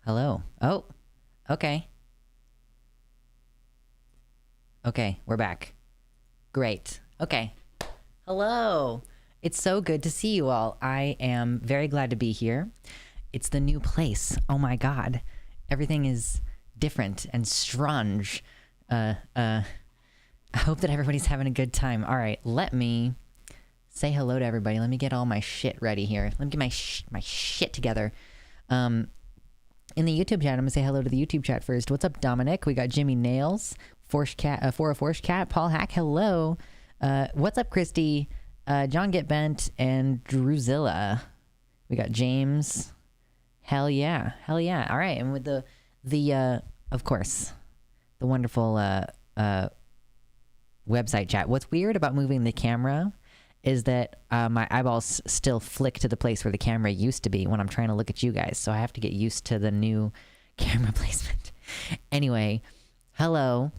Hello. Oh, okay. Okay, we're back. Great. Okay. Hello. It's so good to see you all. I am very glad to be here. It's the new place. Oh my god. Everything is different and strange. I hope that everybody's having a good time. All right, let me say hello to everybody. Let me get all my shit ready here. Let me get my shit together. In the YouTube chat, I'm gonna say hello to the YouTube chat first. What's up, Dominic? We got Jimmy Nails, Force Cat, For a Force Cat, Paul Hack. Hello. What's up, Christy? John Get Bent and Druzilla. We got James. Hell yeah, hell yeah. All right, and with the of course, the wonderful website chat. What's weird about moving the camera is that my eyeballs still flick to the place where the camera used to be when I'm trying to look at you guys. So I have to get used to the new camera placement. Anyway, hello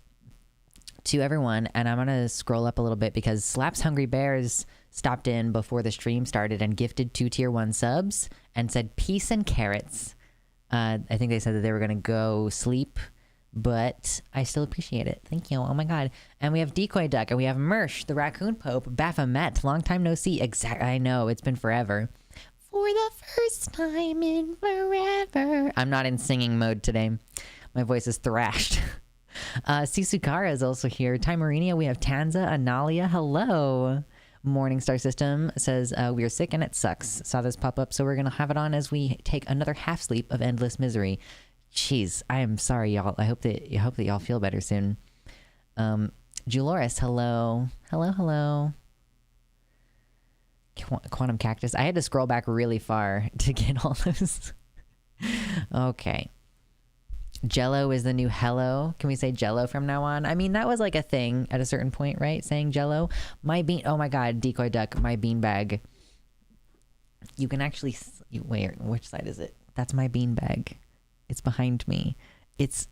to everyone. And I'm going to scroll up a little bit because Slaps Hungry Bears stopped in before the stream started and gifted 2 tier 1 subs and said peace and carrots. I think they said that they were going to go sleep, but I still appreciate it. Thank you. Oh my god. And we have Decoy Duck, and we have Mersh, the Raccoon Pope, Baphomet, long time no see. I know, it's been forever. For the first time in forever. I'm not in singing mode today. My voice is thrashed. Sisukara is also here. Timarinia, we have Tanza, Analia, hello. Morningstar System says, we are sick and it sucks. Saw this pop up, so we're going to have it on as we take another half sleep of endless misery. Jeez, I am sorry, y'all. I hope that y'all feel better soon. Juloris, hello. Hello. Quantum Cactus. I had to scroll back really far to get all those. Okay. Jello is the new hello. Can we say Jello from now on? I mean, that was like a thing at a certain point, right? Saying Jello. Oh my god, Decoy Duck, my beanbag. You can actually... Wait, which side is it? That's my beanbag. It's behind me. It's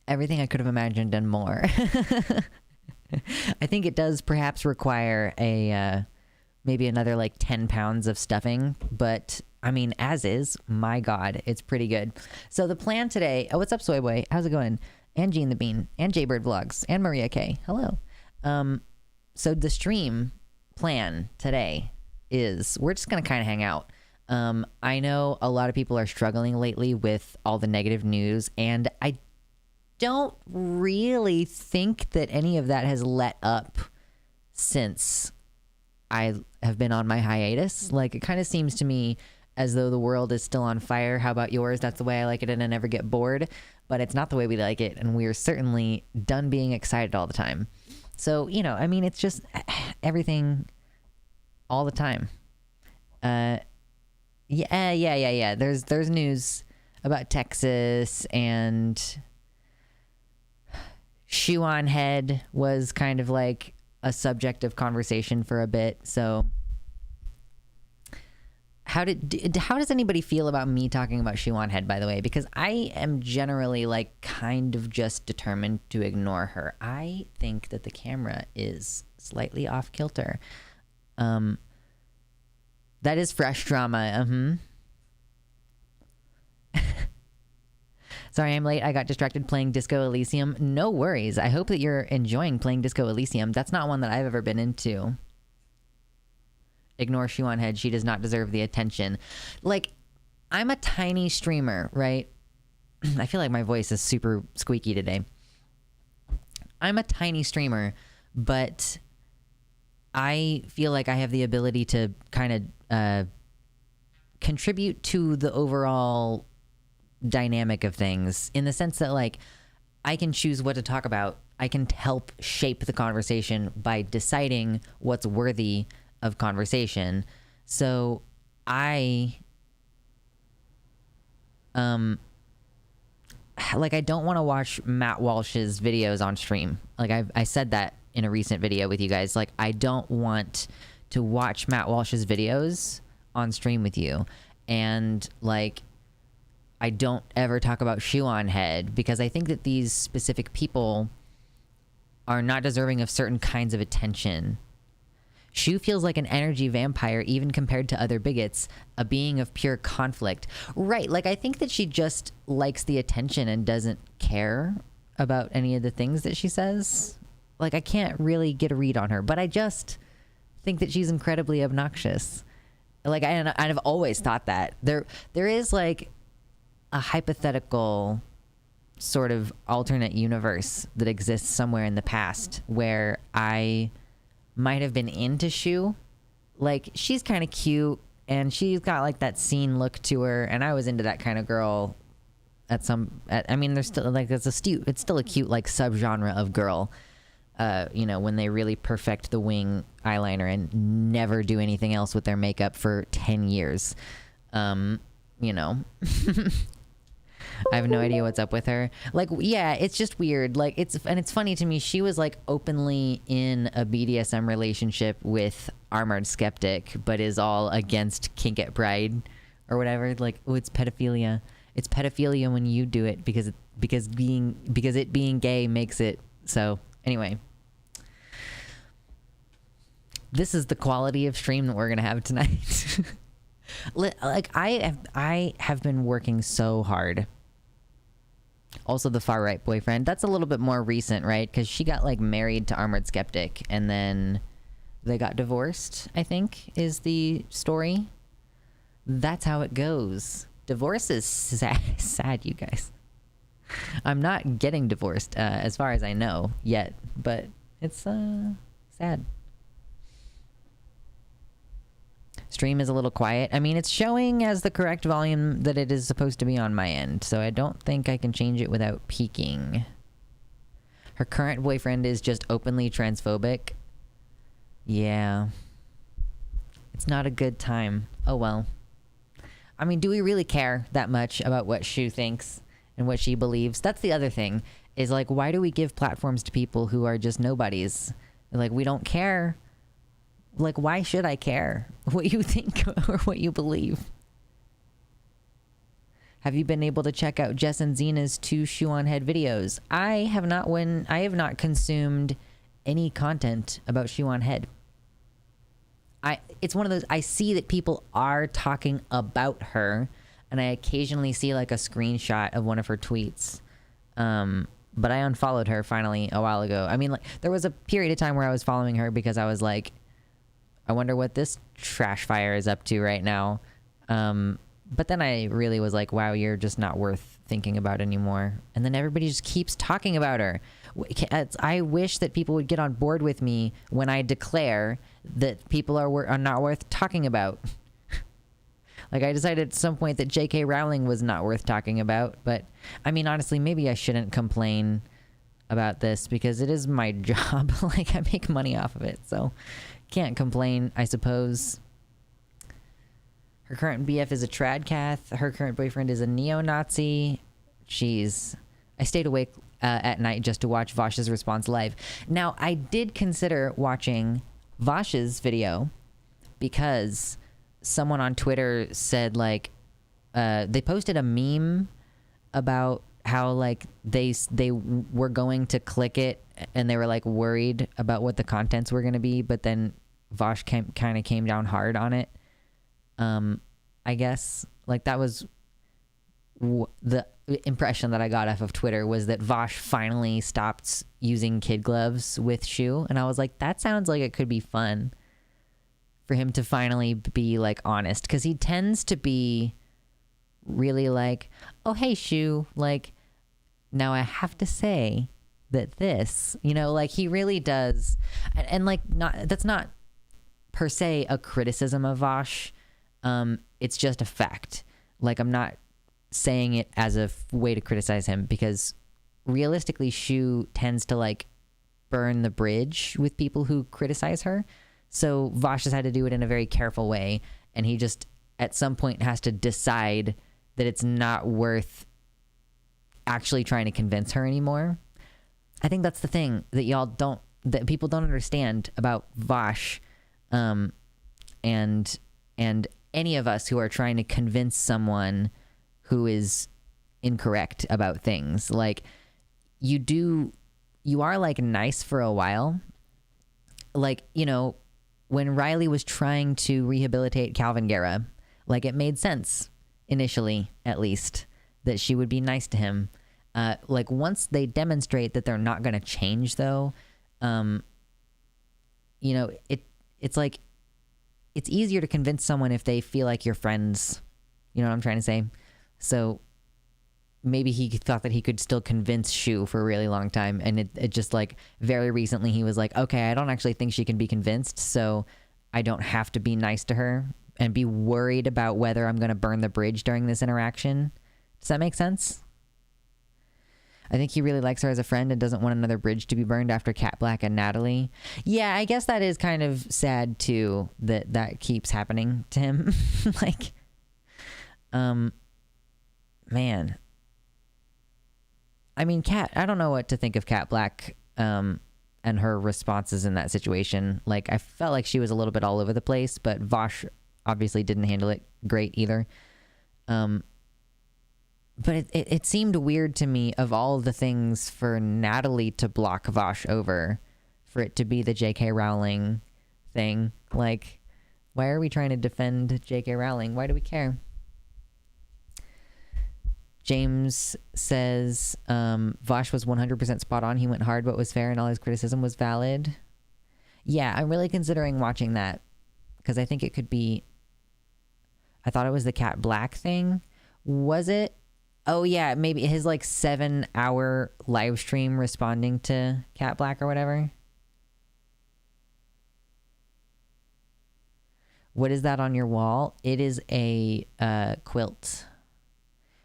everything I could have imagined and more. I think it does perhaps require a maybe another like 10 pounds of stuffing, but I mean, as is, my god, it's pretty good. So the plan today... Oh, what's up, Soy Boy? How's it going? And Gene the Bean, and Jaybird Vlogs, and Maria K. Hello. So the stream plan today is we're just gonna kind of hang out. I know a lot of people are struggling lately with all the negative news, and I don't really think that any of that has let up since I have been on my hiatus. Like, it kind of seems to me as though the world is still on fire. How about yours? That's the way I like it, and I never get bored, but it's not the way we like it, and we're certainly done being excited all the time. So, you know, I mean, it's just everything all the time. Yeah. There's news about Texas, and Shoe on Head was kind of like a subject of conversation for a bit. So how does anybody feel about me talking about Shoe on Head, by the way? Because I am generally like kind of just determined to ignore her. I think that the camera is slightly off kilter. That is fresh drama. Sorry, I'm late. I got distracted playing Disco Elysium. No worries. I hope that you're enjoying playing Disco Elysium. That's not one that I've ever been into. Ignore Shoe on Head. She does not deserve the attention. Like, I'm a tiny streamer, right? I feel like my voice is super squeaky today. I'm a tiny streamer, but I feel like I have the ability to kind of contribute to the overall dynamic of things, in the sense that, like, I can choose what to talk about. I can help shape the conversation by deciding what's worthy of conversation. So I like, I don't want to watch Matt Walsh's videos on stream. Like, I said that in a recent video with you guys. Like, I don't want to watch Matt Walsh's videos on stream with you. And like, I don't ever talk about Shoe on Head, because I think that these specific people are not deserving of certain kinds of attention. Shu feels like an energy vampire even compared to other bigots, a being of pure conflict. Right, like I think that she just likes the attention and doesn't care about any of the things that she says. Like I can't really get a read on her, but I just think that she's incredibly obnoxious. Like I've always thought that. There is like a hypothetical sort of alternate universe that exists somewhere in the past where I might have been into Shu. Like she's kind of cute and she's got like that scene look to her, and I was into that kind of girl I mean there's still like it's still a cute like subgenre of girl, you know, when they really perfect the wing eyeliner and never do anything else with their makeup for 10 years. You know. I have no idea what's up with her. Like, yeah, it's just weird. Like, it's funny to me. She was like openly in a BDSM relationship with Armored Skeptic, but is all against Kink at Pride or whatever. Like, oh, it's pedophilia. It's pedophilia when you do it because it being gay makes it so. Anyway, this is the quality of stream that we're gonna have tonight. Like I have been working so hard. Also, the far right boyfriend, that's a little bit more recent, right? Because she got like married to Armored Skeptic and then they got divorced, I think is the story. That's how it goes. Divorce is sad, you guys. I'm not getting divorced as far as I know yet, but it's sad. Stream is a little quiet. I mean, it's showing as the correct volume that it is supposed to be on my end, so I don't think I can change it without peeking. Her current boyfriend is just openly transphobic. Yeah. It's not a good time. Oh well. I mean, do we really care that much about what Shu thinks and what she believes? That's the other thing, is like, why do we give platforms to people who are just nobodies? Like, we don't care. Like, why should I care what you think or what you believe? Have you been able to check out Jess and Zena's 2 Shu on Head videos? I have not consumed any content about Shu on Head. It's one of those, I see that people are talking about her, and I occasionally see like a screenshot of one of her tweets. But I unfollowed her finally a while ago. I mean, like, there was a period of time where I was following her because I was like, I wonder what this trash fire is up to right now. But then I really was like, wow, you're just not worth thinking about anymore. And then everybody just keeps talking about her. I wish that people would get on board with me when I declare that people are not worth talking about. Like, I decided at some point that J.K. Rowling was not worth talking about. But, I mean, honestly, maybe I shouldn't complain about this because it is my job. Like, I make money off of it, so can't complain, I suppose. Her current BF is a tradcath. Her current boyfriend is a neo-Nazi. Jeez. I stayed awake at night just to watch Vosh's response live. Now, I did consider watching Vosh's video because someone on Twitter said, like, they posted a meme about how, like, they were going to click it and they were, like, worried about what the contents were going to be, but then Vosh kind of came down hard on it. I guess, like, that was the impression that I got off of Twitter, was that Vosh finally stopped using kid gloves with Shu, and I was like, that sounds like it could be fun for him to finally be, like, honest, because he tends to be really like, oh, hey, Shu, like, now I have to say that this, you know, like, he really does, and like, that's not per se a criticism of Vosh. It's just a fact. Like, I'm not saying it as a way to criticize him, because realistically, Shu tends to, like, burn the bridge with people who criticize her. So Vosh has had to do it in a very careful way, and he just at some point has to decide that it's not worth actually trying to convince her anymore. I think that's the thing that people don't understand about Vosh, and any of us who are trying to convince someone who is incorrect about things. Like, you are, like, nice for a while. Like, you know, when Riley was trying to rehabilitate Calvin Guerra, like it made sense initially, at least, that she would be nice to him. Like once they demonstrate that they're not going to change, though, you know, it's like it's easier to convince someone if they feel like you're friends. You know what I'm trying to say? So maybe he thought that he could still convince Shu for a really long time, and it just like very recently he was like, okay, I don't actually think she can be convinced, so I don't have to be nice to her and be worried about whether I'm going to burn the bridge during this interaction. Does that make sense? I think he really likes her as a friend and doesn't want another bridge to be burned after Cat Black and Natalie. Yeah, I guess that is kind of sad too, that keeps happening to him. Like, man. I mean, I don't know what to think of Cat Black and her responses in that situation. Like, I felt like she was a little bit all over the place, but Vosh obviously didn't handle it great either. But it seemed weird to me, of all the things for Natalie to block Vosh over, for it to be the J.K. Rowling thing. Like, why are we trying to defend J.K. Rowling? Why do we care? James says, Vosh was 100% spot on. He went hard but was fair, and all his criticism was valid. Yeah, I'm really considering watching that, because I think it could be... I thought it was the Cat Black thing. Was it? Oh, yeah, maybe his, like, 7-hour live stream responding to Cat Black or whatever. What is that on your wall? It is a quilt.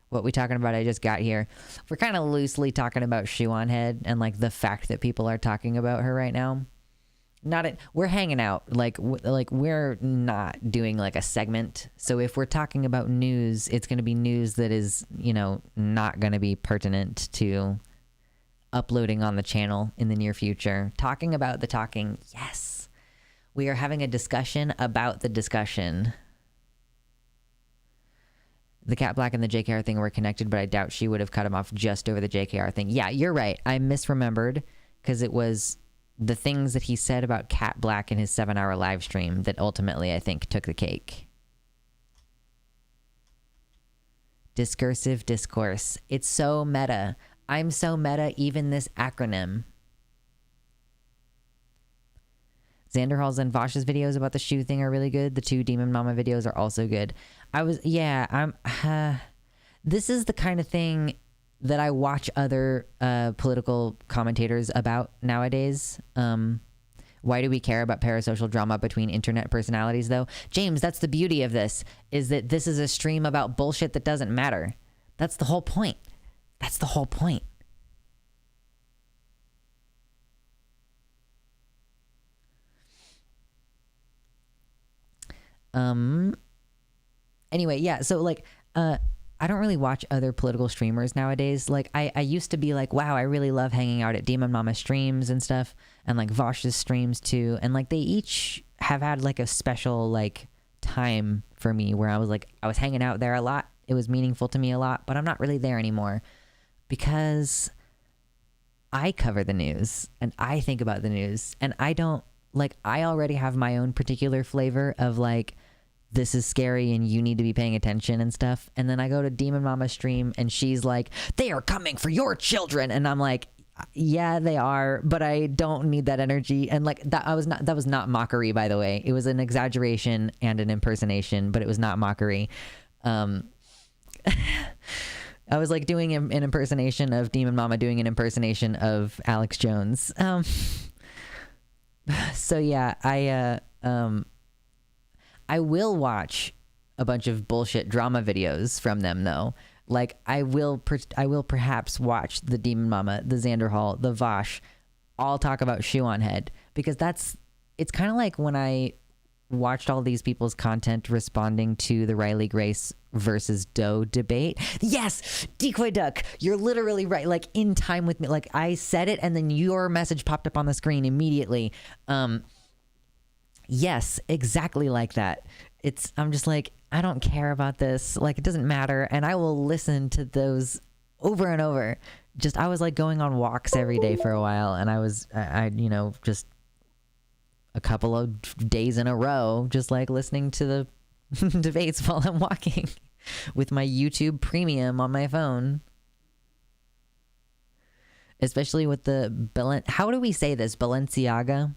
What we talking about? I just got here. We're kind of loosely talking about Shoe on Head and, like, the fact that people are talking about her right now. We're hanging out. Like we're not doing like a segment. So if we're talking about news, it's going to be news that is, you know, not going to be pertinent to uploading on the channel in the near future. Talking about the talking. Yes. We are having a discussion about the discussion. The Cat Black and the JKR thing were connected, but I doubt she would have cut him off just over the JKR thing. Yeah, you're right. I misremembered, because it was the things that he said about Cat Black in his 7-hour live stream that ultimately, I think, took the cake. Discursive discourse. It's so meta. I'm so meta, even this acronym. Xanderhal's and Vosh's videos about the shoe thing are really good. The 2 Demon Mama videos are also good. This is the kind of thing that I watch other political commentators about nowadays. Why do we care about parasocial drama between internet personalities, though? James, that's the beauty of this, is that this is a stream about bullshit that doesn't matter. That's the whole point. That's the whole point. Anyway, yeah, so, like, I don't really watch other political streamers nowadays. Like, I used to be like, wow, I really love hanging out at Demon Mama streams and stuff, and, like, Vosh's streams, too. And, like, they each have had, like, a special, like, time for me where I was hanging out there a lot. It was meaningful to me a lot, but I'm not really there anymore because I cover the news, and I think about the news, and I already have my own particular flavor of, like, this is scary and you need to be paying attention and stuff. And then I go to Demon Mama's stream and she's like, they are coming for your children. And I'm like, yeah, they are, but I don't need that energy. And like that was not mockery, by the way. It was an exaggeration and an impersonation, but it was not mockery. I was like doing an impersonation of Demon Mama doing an impersonation of Alex Jones. So yeah, I will watch a bunch of bullshit drama videos from them, though. Like, I will perhaps watch the Demon Mama, the Xanderhal, the Vosh, all talk about Shoe on Head, because it's kind of like when I watched all these people's content responding to the Riley Grace versus Doe debate. Yes, Decoy Duck, you're literally right. Like, in time with me. Like, I said it, and then your message popped up on the screen immediately. Yes, exactly like that. I'm just like, I don't care about this. Like, it doesn't matter. And I will listen to those over and over. I was like going on walks every day for a while. And I just a couple of days in a row, just like listening to the debates while I'm walking with my YouTube Premium on my phone. Especially with the how do we say this? Balenciaga?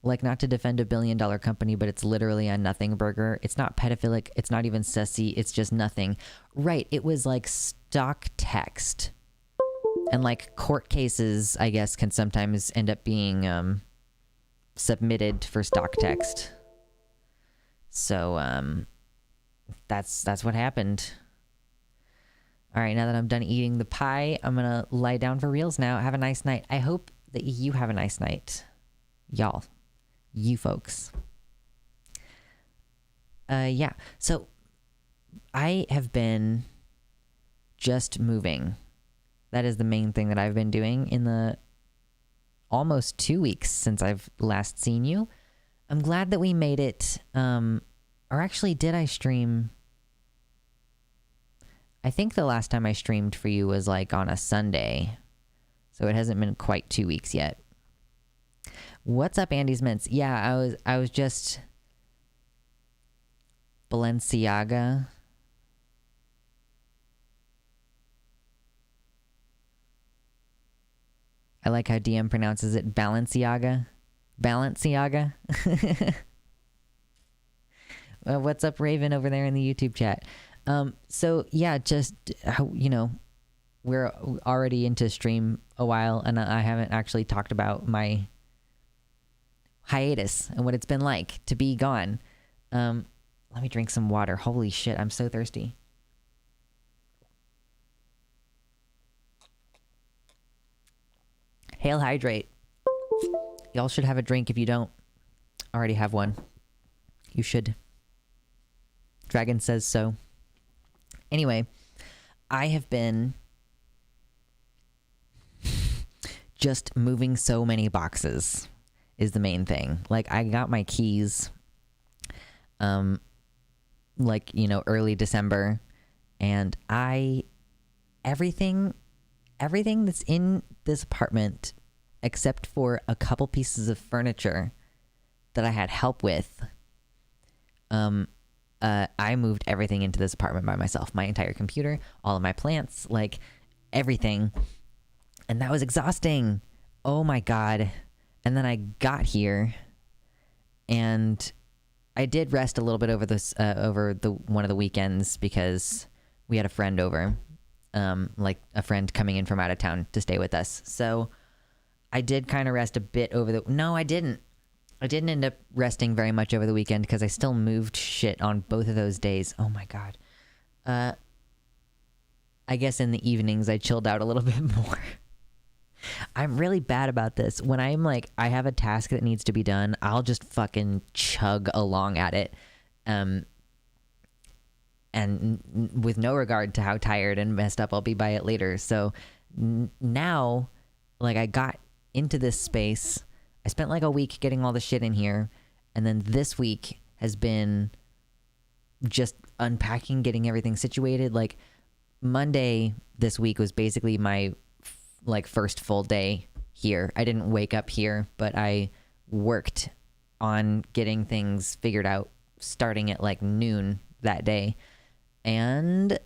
Like, not to defend a billion-dollar company, but it's literally a nothing burger. It's not pedophilic. It's not even sussy. It's just nothing. Right. It was like stock text. And like court cases, I guess, can sometimes end up being submitted for stock text. So that's what happened. All right, now that I'm done eating the pie, I'm going to lie down for reals now. Have a nice night. I hope that you have a nice night. Y'all. You folks. Yeah. So I have been just moving. That is the main thing that I've been doing in the almost 2 weeks since I've last seen you. I'm glad that we made it. Or actually, did I stream? I think the last time I streamed for you was like on a Sunday. So it hasn't been quite 2 weeks yet. What's up, Andy's Mints? Yeah, I was just Balenciaga. I like how DM pronounces it Balenciaga. Balenciaga. What's up, Raven, over there in the YouTube chat? So yeah, just we're already into stream a while, and I haven't actually talked about my hiatus and what it's been like to be gone. Let me drink some water. Holy shit, I'm so thirsty. Hail Hydrate. Y'all should have a drink if you don't already have one. You should. Dragon says so. Anyway, I have been just moving so many boxes is the main thing. Like, I got my keys early December, and everything that's in this apartment except for a couple pieces of furniture that I had help with, I moved everything into this apartment by myself. My entire computer, all of my plants, like everything. And that was exhausting. Oh my God. And then I got here and I did rest a little bit over one of the weekends because we had a friend over, like a friend coming in from out of town to stay with us. So I did kind of rest a bit no, I didn't. I didn't end up resting very much over the weekend because I still moved shit on both of those days. Oh my God. I guess in the evenings I chilled out a little bit more. I'm really bad about this. When I'm like, I have a task that needs to be done, I'll just fucking chug along at it. And with no regard to how tired and messed up I'll be by it later. So now, like, I got into this space. I spent like a week getting all the shit in here. And then this week has been just unpacking, getting everything situated. Like, Monday this week was basically my first full day here. I didn't wake up here, but I worked on getting things figured out starting at like noon that day. And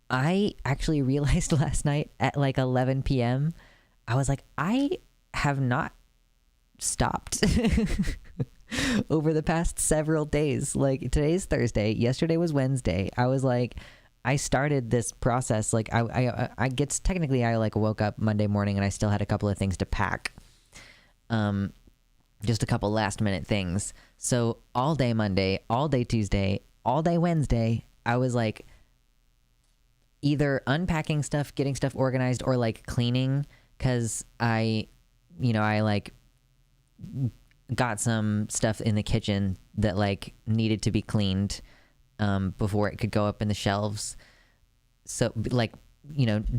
I actually realized last night at like 11 p.m. I was like, I have not stopped over the past several days. Like, today's Thursday, yesterday was Wednesday. I was like, I started this process, like, I guess technically I like woke up Monday morning and I still had a couple of things to pack. Just a couple last minute things. So all day Monday, all day Tuesday, all day Wednesday, I was like either unpacking stuff, getting stuff organized, or like cleaning, because I like got some stuff in the kitchen that like needed to be cleaned before it could go up in the shelves. So like,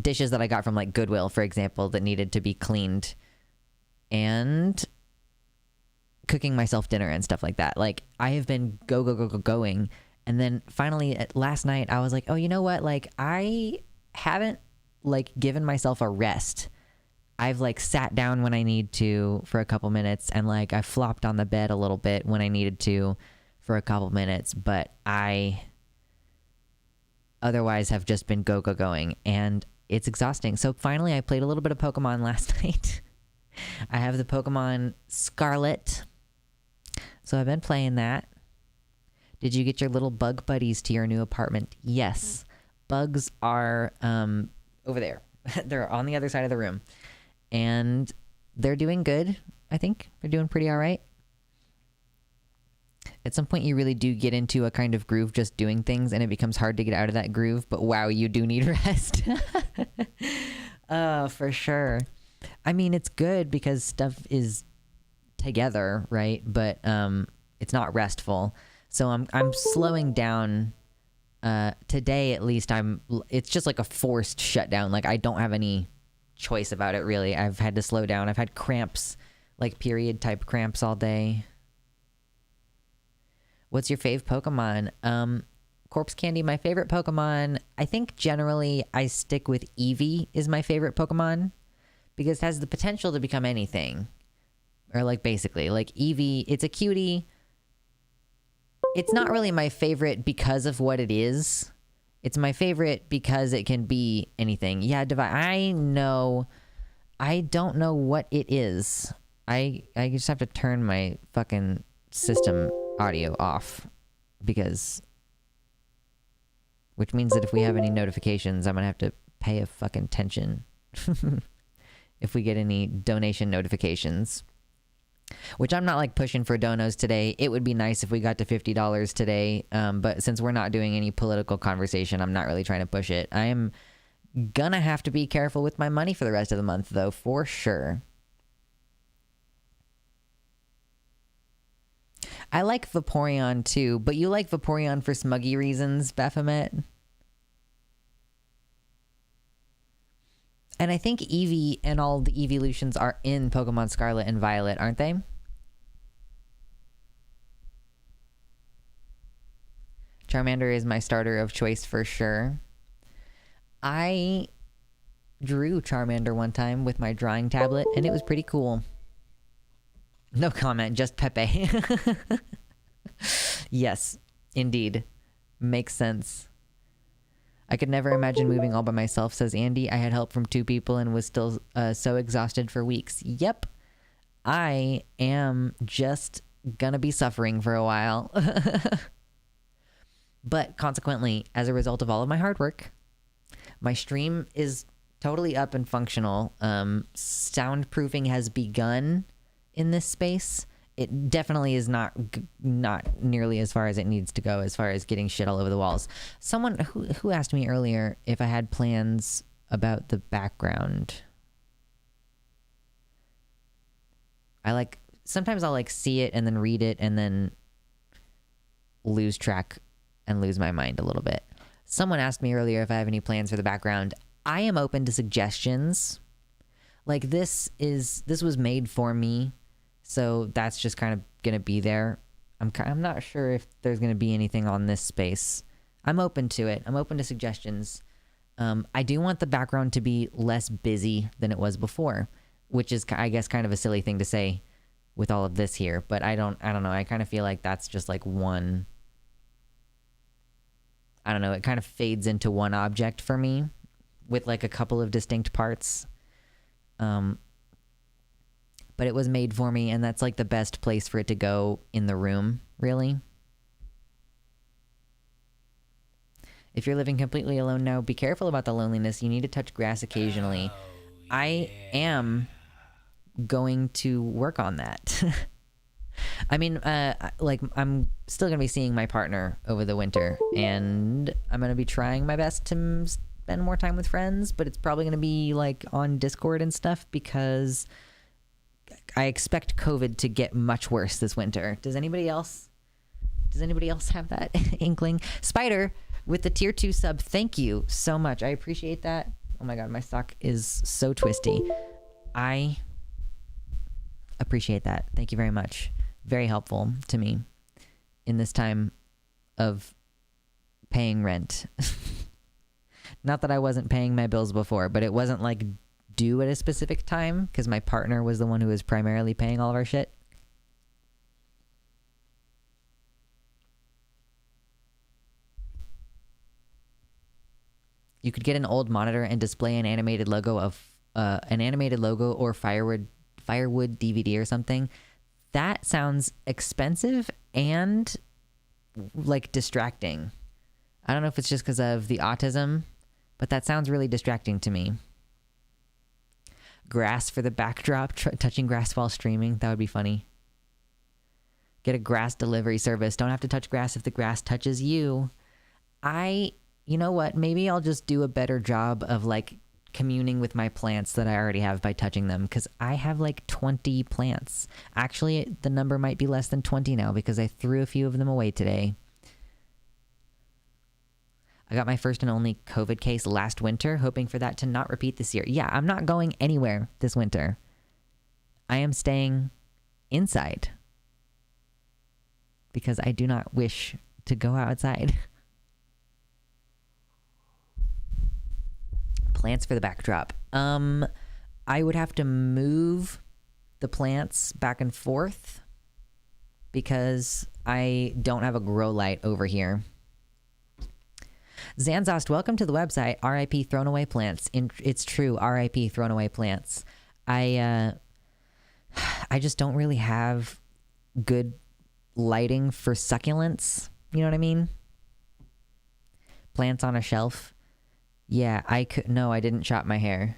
dishes that I got from like Goodwill, for example, that needed to be cleaned, and cooking myself dinner and stuff like that. Like, I have been going. And then finally last night I was like, oh, you know what? Like, I haven't like given myself a rest I've like sat down when I need to for a couple minutes, and like I flopped on the bed a little bit when I needed to for a couple minutes, but I otherwise have just been going, and it's exhausting. So finally I played a little bit of Pokemon last night. I have the Pokemon Scarlet, so I've been playing that. Did you get your little bug buddies to your new apartment? Yes. Bugs are over there. They're on the other side of the room. And they're doing good, I think. They're doing pretty all right. At some point, you really do get into a kind of groove just doing things, and it becomes hard to get out of that groove. But wow, you do need rest. For sure. I mean, it's good because stuff is together, right? But it's not restful. So I'm slowing down. Today, at least, it's just like a forced shutdown. Like I don't have any choice about it, really. I've had to slow down. I've had cramps, like period type cramps all day. What's your fave Pokemon? Corpse Candy, my favorite Pokemon. I think generally I stick with Eevee is my favorite Pokemon because it has the potential to become anything. Or like basically, like Eevee, it's a cutie. It's not really my favorite because of what it is. It's my favorite because it can be anything. Yeah, I know. I don't know what it is. I just have to turn my fucking system audio off because... Which means that if we have any notifications, I'm going to have to pay a fucking attention if we get any donation notifications. Which I'm not like pushing for donos today. It would be nice if we got to $50 today. But since we're not doing any political conversation, I'm not really trying to push it. I am gonna have to be careful with my money for the rest of the month, though, for sure. I like Vaporeon too, but you like Vaporeon for smuggy reasons, Baphomet. And I think Eevee and all the evolutions are in Pokemon Scarlet and Violet, aren't they? Charmander is my starter of choice for sure. I drew Charmander one time with my drawing tablet, and it was pretty cool. No comment, just Pepe. Yes, indeed. Makes sense. I could never imagine moving all by myself, says Andy. I had help from 2 people and was still so exhausted for weeks. Yep. I am just gonna be suffering for a while. But consequently, as a result of all of my hard work, my stream is totally up and functional. Soundproofing has begun in this space. It definitely is not nearly as far as it needs to go as far as getting shit all over the walls. Someone who asked me earlier if I had plans about the background. Sometimes I'll like see it and then read it and then lose track and lose my mind a little bit. Someone asked me earlier if I have any plans for the background. I am open to suggestions. Like this was made for me. So that's just kind of going to be there. I'm not sure if there's going to be anything on this space. I'm open to it. I'm open to suggestions. I do want the background to be less busy than it was before, which is, I guess, kind of a silly thing to say with all of this here. But I don't know. I kind of feel like that's just like one... I don't know. It kind of fades into one object for me with like a couple of distinct parts. But it was made for me, and that's like the best place for it to go in the room, really. If you're living completely alone now, be careful about the loneliness. You need to touch grass occasionally. I am going to work on that. I mean, I'm still going to be seeing my partner over the winter, and I'm going to be trying my best to spend more time with friends, but it's probably going to be like on Discord and stuff because... I expect COVID to get much worse this winter. Does anybody else have that inkling? Spider with the tier 2 sub. Thank you so much. I appreciate that. Oh my god, my sock is so twisty. I appreciate that. Thank you very much. Very helpful to me in this time of paying rent. Not that I wasn't paying my bills before, but it wasn't like due at a specific time because my partner was the one who was primarily paying all of our shit. You could get an old monitor and display an animated logo or firewood DVD or something. That sounds expensive and like distracting. I don't know if it's just because of the autism, but that sounds really distracting to me. Grass for the backdrop, touching grass while streaming. That would be funny. Get a grass delivery service. Don't have to touch grass if the grass touches you. You know what? Maybe I'll just do a better job of like communing with my plants that I already have by touching them, because I have like 20 plants. Actually, the number might be less than 20 now because I threw a few of them away today. I got my first and only COVID case last winter, hoping for that to not repeat this year. Yeah, I'm not going anywhere this winter. I am staying inside because I do not wish to go outside. Plants for the backdrop. I would have to move the plants back and forth because I don't have a grow light over here. Zanzost, welcome to the website. RIP thrown away plants. It's true. RIP thrown away plants. I just don't really have good lighting for succulents. You know what I mean? Plants on a shelf. Yeah, I didn't chop my hair.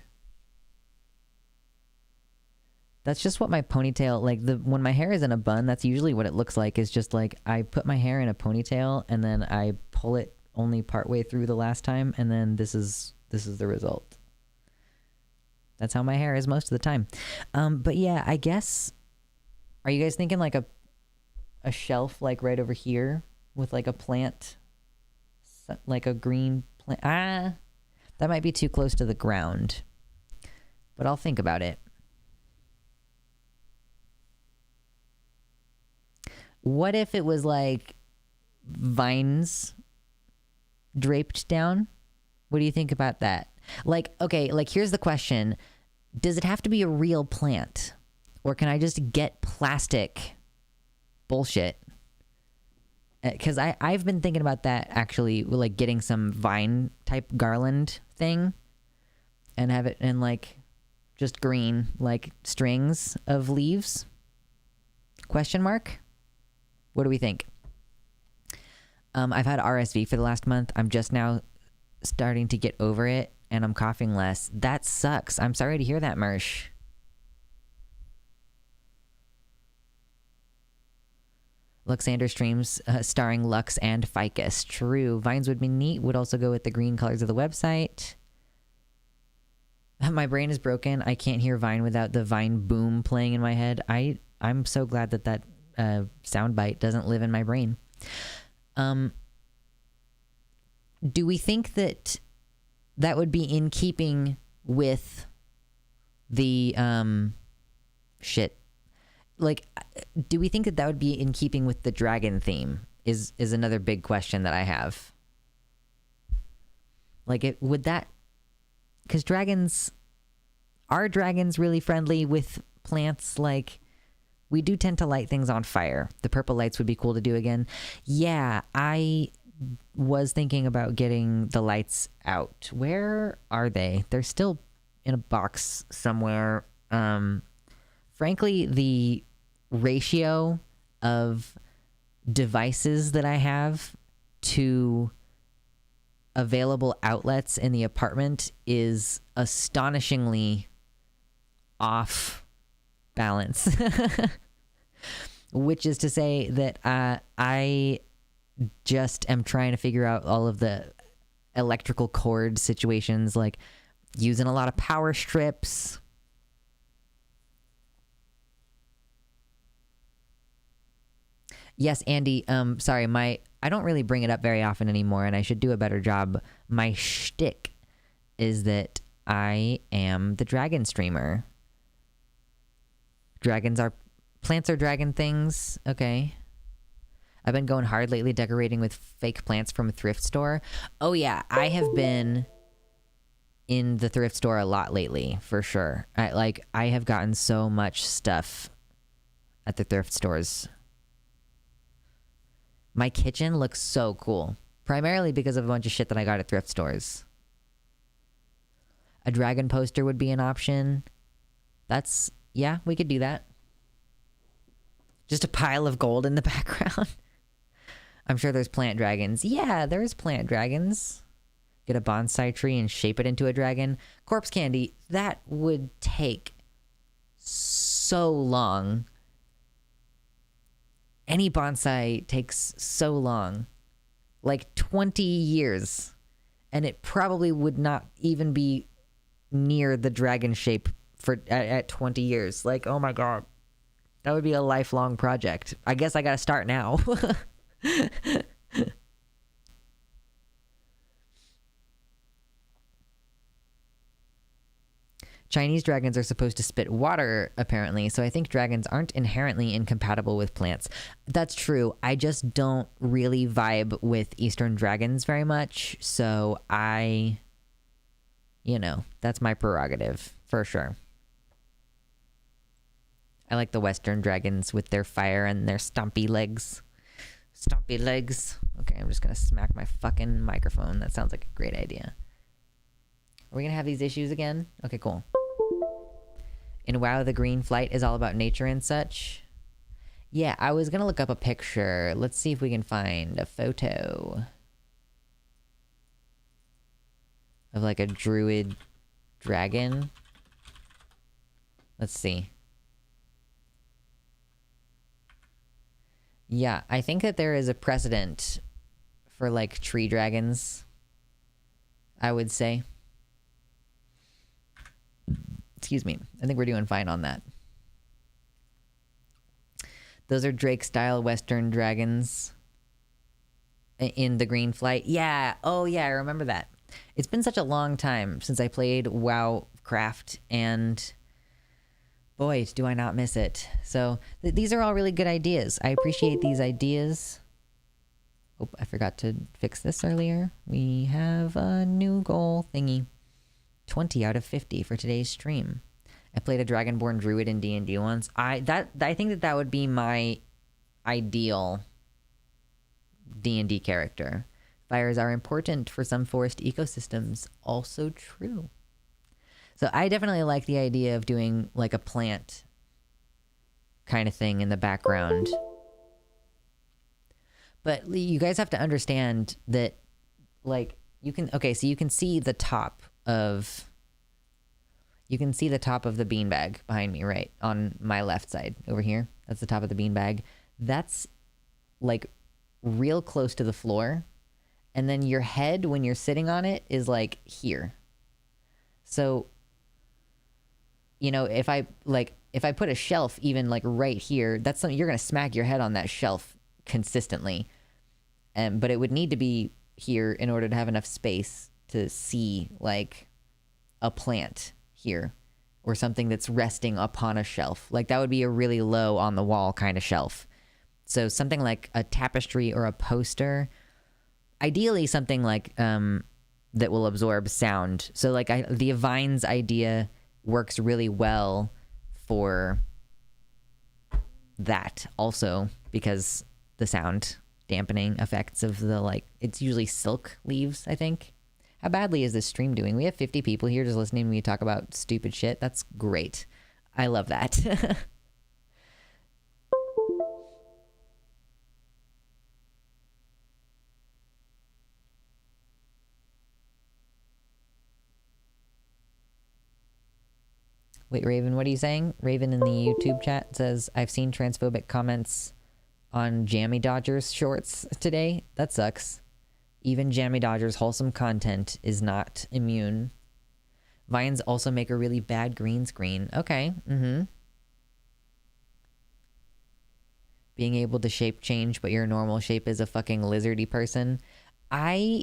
That's just what my ponytail, like when my hair is in a bun, that's usually what it looks like. Is just like I put my hair in a ponytail and then I pull it only partway through the last time, and then this is the result. That's how my hair is most of the time. But yeah, I guess, are you guys thinking like a shelf like right over here with like a plant, like a green plant? That might be too close to the ground, but I'll think about it. What if it was like vines draped down? What do you think about that? Like, okay, like here's the question. Does it have to be a real plant? Or can I just get plastic bullshit? Because I've been thinking about that actually, like getting some vine type garland thing and have it in like just green, like strings of leaves? Question mark? What do we think? I've had RSV for the last month. I'm just now starting to get over it, and I'm coughing less. That sucks. I'm sorry to hear that, Mersh. Luxander streams starring Lux and Ficus. True. Vines would be neat. Would also go with the green colors of the website. My brain is broken. I can't hear Vine without the Vine boom playing in my head. I'm so glad that soundbite doesn't live in my brain. Do we think that would be in keeping with the shit? Like, do we think that would be in keeping with the dragon theme? Is another big question that I have. Like, would that? Because are dragons really friendly with plants? Like, we do tend to light things on fire. The purple lights would be cool to do again. Yeah, I was thinking about getting the lights out. Where are they? They're still in a box somewhere. Frankly, the ratio of devices that I have to available outlets in the apartment is astonishingly off balance. Which is to say that I just am trying to figure out all of the electrical cord situations, like using a lot of power strips. Yes, Andy, sorry, I don't really bring it up very often anymore, and I should do a better job. My shtick is that I am the dragon streamer. Plants are dragon things. Okay. I've been going hard lately decorating with fake plants from a thrift store. Oh yeah, I have been in the thrift store a lot lately, for sure. I have gotten so much stuff at the thrift stores. My kitchen looks so cool, primarily because of a bunch of shit that I got at thrift stores. A dragon poster would be an option. Yeah, we could do that. Just a pile of gold in the background. I'm sure there's plant dragons. Yeah, there's plant dragons. Get a bonsai tree and shape it into a dragon. Corpse candy, that would take so long. Any bonsai takes so long. Like 20 years. And it probably would not even be near the dragon shape at 20 years. Like, oh my god. That would be a lifelong project. I guess I gotta start now. Chinese dragons are supposed to spit water, apparently, so I think dragons aren't inherently incompatible with plants. That's true. I just don't really vibe with Eastern dragons very much, so that's my prerogative, for sure. I like the Western dragons with their fire and their stompy legs. Stompy legs. Okay, I'm just gonna smack my fucking microphone. That sounds like a great idea. Are we gonna have these issues again? Okay, cool. In WoW, the green flight is all about nature and such. Yeah, I was gonna look up a picture. Let's see if we can find a photo of like a druid dragon. Let's see. Yeah, I think that there is a precedent for like tree dragons, I would say. Excuse me. I think we're doing fine on that. Those are Drake-style Western dragons in the green flight. Yeah. Oh, yeah, I remember that. It's been such a long time since I played WoW Craft, and boy, do I not miss it. So these are all really good ideas. I appreciate these ideas. Oh, I forgot to fix this earlier. We have a new goal thingy. 20 out of 50 for today's stream. I played a Dragonborn Druid in D&D once. I think that would be my ideal D&D character. Fires are important for some forest ecosystems. Also true. So I definitely like the idea of doing like a plant kind of thing in the background. But you guys have to understand that, like, you can see the top of the beanbag behind me, right? On my left side over here. That's the top of the beanbag. That's like real close to the floor. And then your head, when you're sitting on it, is like here. So, if I put a shelf even like right here, that's something you're going to smack your head on that shelf consistently. But it would need to be here in order to have enough space to see like a plant here or something that's resting upon a shelf. Like that would be a really low on the wall kind of shelf. So something like a tapestry or a poster, ideally something like that will absorb sound. So like the vines idea works really well for that also, because the sound dampening effects of the, like, it's usually silk leaves, I think. How badly is this stream doing? We have 50 people here just listening to me talk about stupid shit. That's great. I love that. Wait, Raven, what are you saying? Raven in the YouTube chat says, I've seen transphobic comments on Jammy Dodgers shorts today. That sucks. Even Jammy Dodgers' wholesome content is not immune. Vines also make a really bad green screen. Okay. Being able to shape change, but your normal shape is a fucking lizardy person. How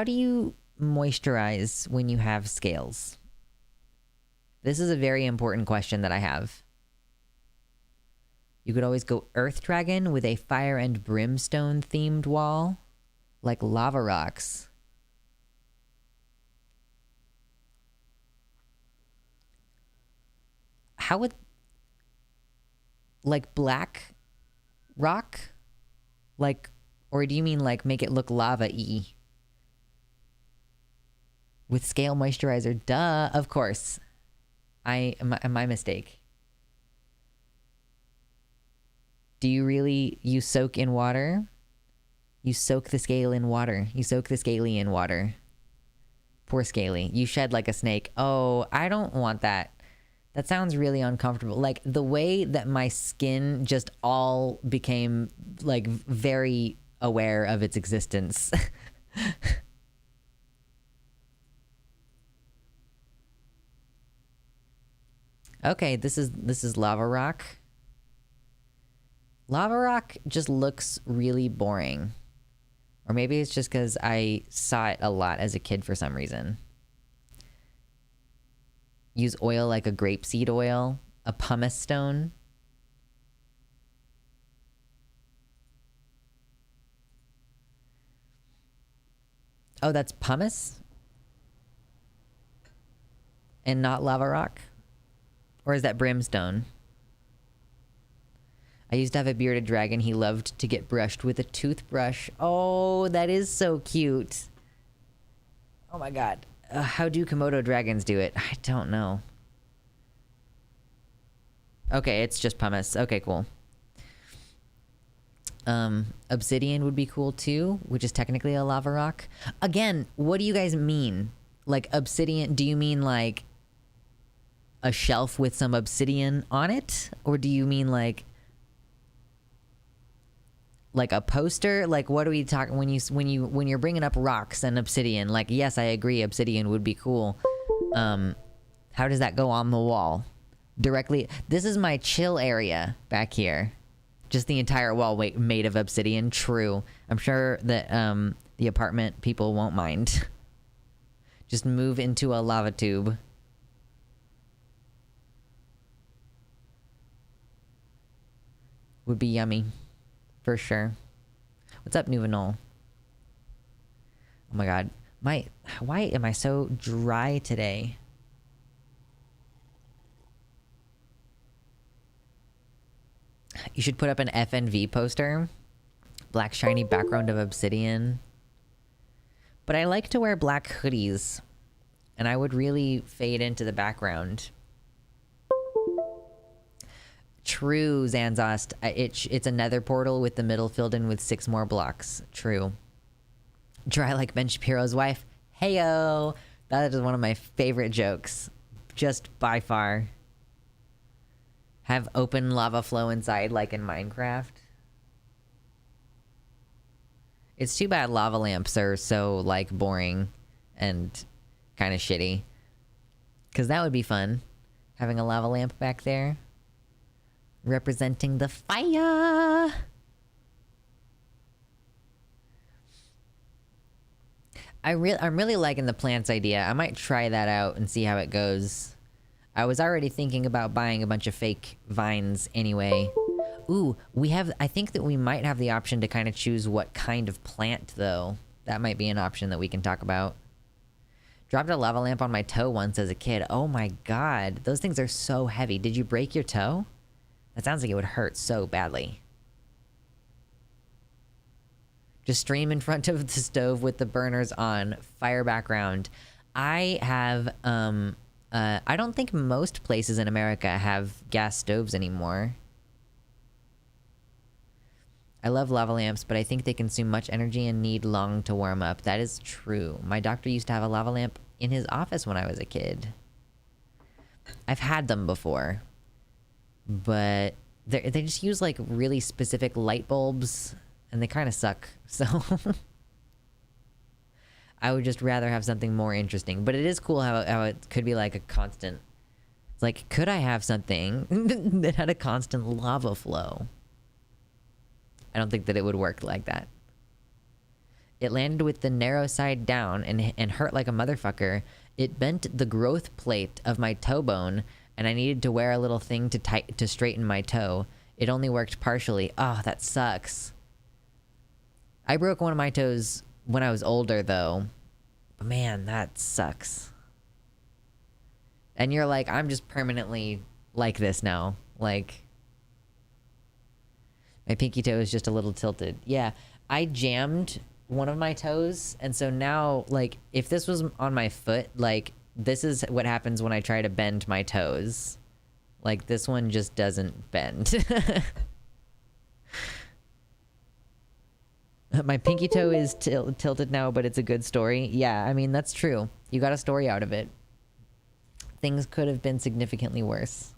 do you moisturize when you have scales? This is a very important question that I have. You could always go Earth Dragon with a fire and brimstone themed wall. like lava rocks. How would, like, black rock? Like, or do you mean like make it look lava-y? With scale moisturizer, duh, of course. My mistake. Do you really, you soak in water? You soak the scale in water. You soak the scaly in water. Poor Scaly. You shed like a snake. Oh, I don't want that. That sounds really uncomfortable. Like, the way that my skin just all became, like, very aware of its existence. Okay, this is lava rock. Lava rock just looks really boring. Or maybe it's just because I saw it a lot as a kid for some reason. Use oil like a grapeseed oil. A pumice stone. Oh, that's pumice? And not lava rock? Or is that brimstone? I used to have a bearded dragon. He loved to get brushed with a toothbrush. Oh, that is so cute. Oh my god. How do Komodo dragons do it? I don't know. Okay, it's just pumice. Okay, cool. Obsidian would be cool too, which is technically a lava rock. Again, what do you guys mean? Like, obsidian, do you mean like a shelf with some obsidian on it? Or do you mean like a poster? Like, what are we talking when you're bringing up rocks and obsidian? Like, yes, I agree, obsidian would be cool. How does that go on the wall? Directly, this is my chill area back here. Just the entire wall made of obsidian. True. I'm sure that the apartment people won't mind. Just move into a lava tube. Would be yummy. For sure. What's up, Nuvenol? Oh my god. Why am I so dry today? You should put up an FNV poster. Black shiny background of obsidian. But I like to wear black hoodies. And I would really fade into the background. True, Zanzost. It's a nether portal with the middle filled in with 6 more blocks. True. Dry like Ben Shapiro's wife. Heyo! That is one of my favorite jokes. Just by far. Have open lava flow inside like in Minecraft. It's too bad lava lamps are so, like, boring and kind of shitty. Because that would be fun. Having a lava lamp back there. Representing the fire. I'm really liking the plants idea. I might try that out and see how it goes. I was already thinking about buying a bunch of fake vines anyway. Ooh, I think that we might have the option to kind of choose what kind of plant, though. That might be an option that we can talk about. Dropped a lava lamp on my toe once as a kid. Oh my god, those things are so heavy. Did you break your toe? That sounds like it would hurt so badly. Just stream in front of the stove with the burners on. Fire background. I have, I don't think most places in America have gas stoves anymore. I love lava lamps, but I think they consume much energy and need long to warm up. That is true. My doctor used to have a lava lamp in his office when I was a kid. I've had them before. But they just use, like, really specific light bulbs, and they kind of suck, so... I would just rather have something more interesting. But it is cool how it could be, like, a constant... It's like, could I have something that had a constant lava flow? I don't think that it would work like that. It landed with the narrow side down and hurt like a motherfucker. It bent the growth plate of my toe bone, and I needed to wear a little thing to straighten my toe. It only worked partially. Oh, that sucks. I broke one of my toes when I was older, though. Man, that sucks. And you're like, I'm just permanently like this now. Like, my pinky toe is just a little tilted. Yeah, I jammed one of my toes, and so now, like, if this was on my foot, like, this is what happens when I try to bend my toes. Like, this one just doesn't bend. My pinky toe is tilted now, but it's a good story. Yeah, I mean, that's true. You got a story out of it. Things could have been significantly worse.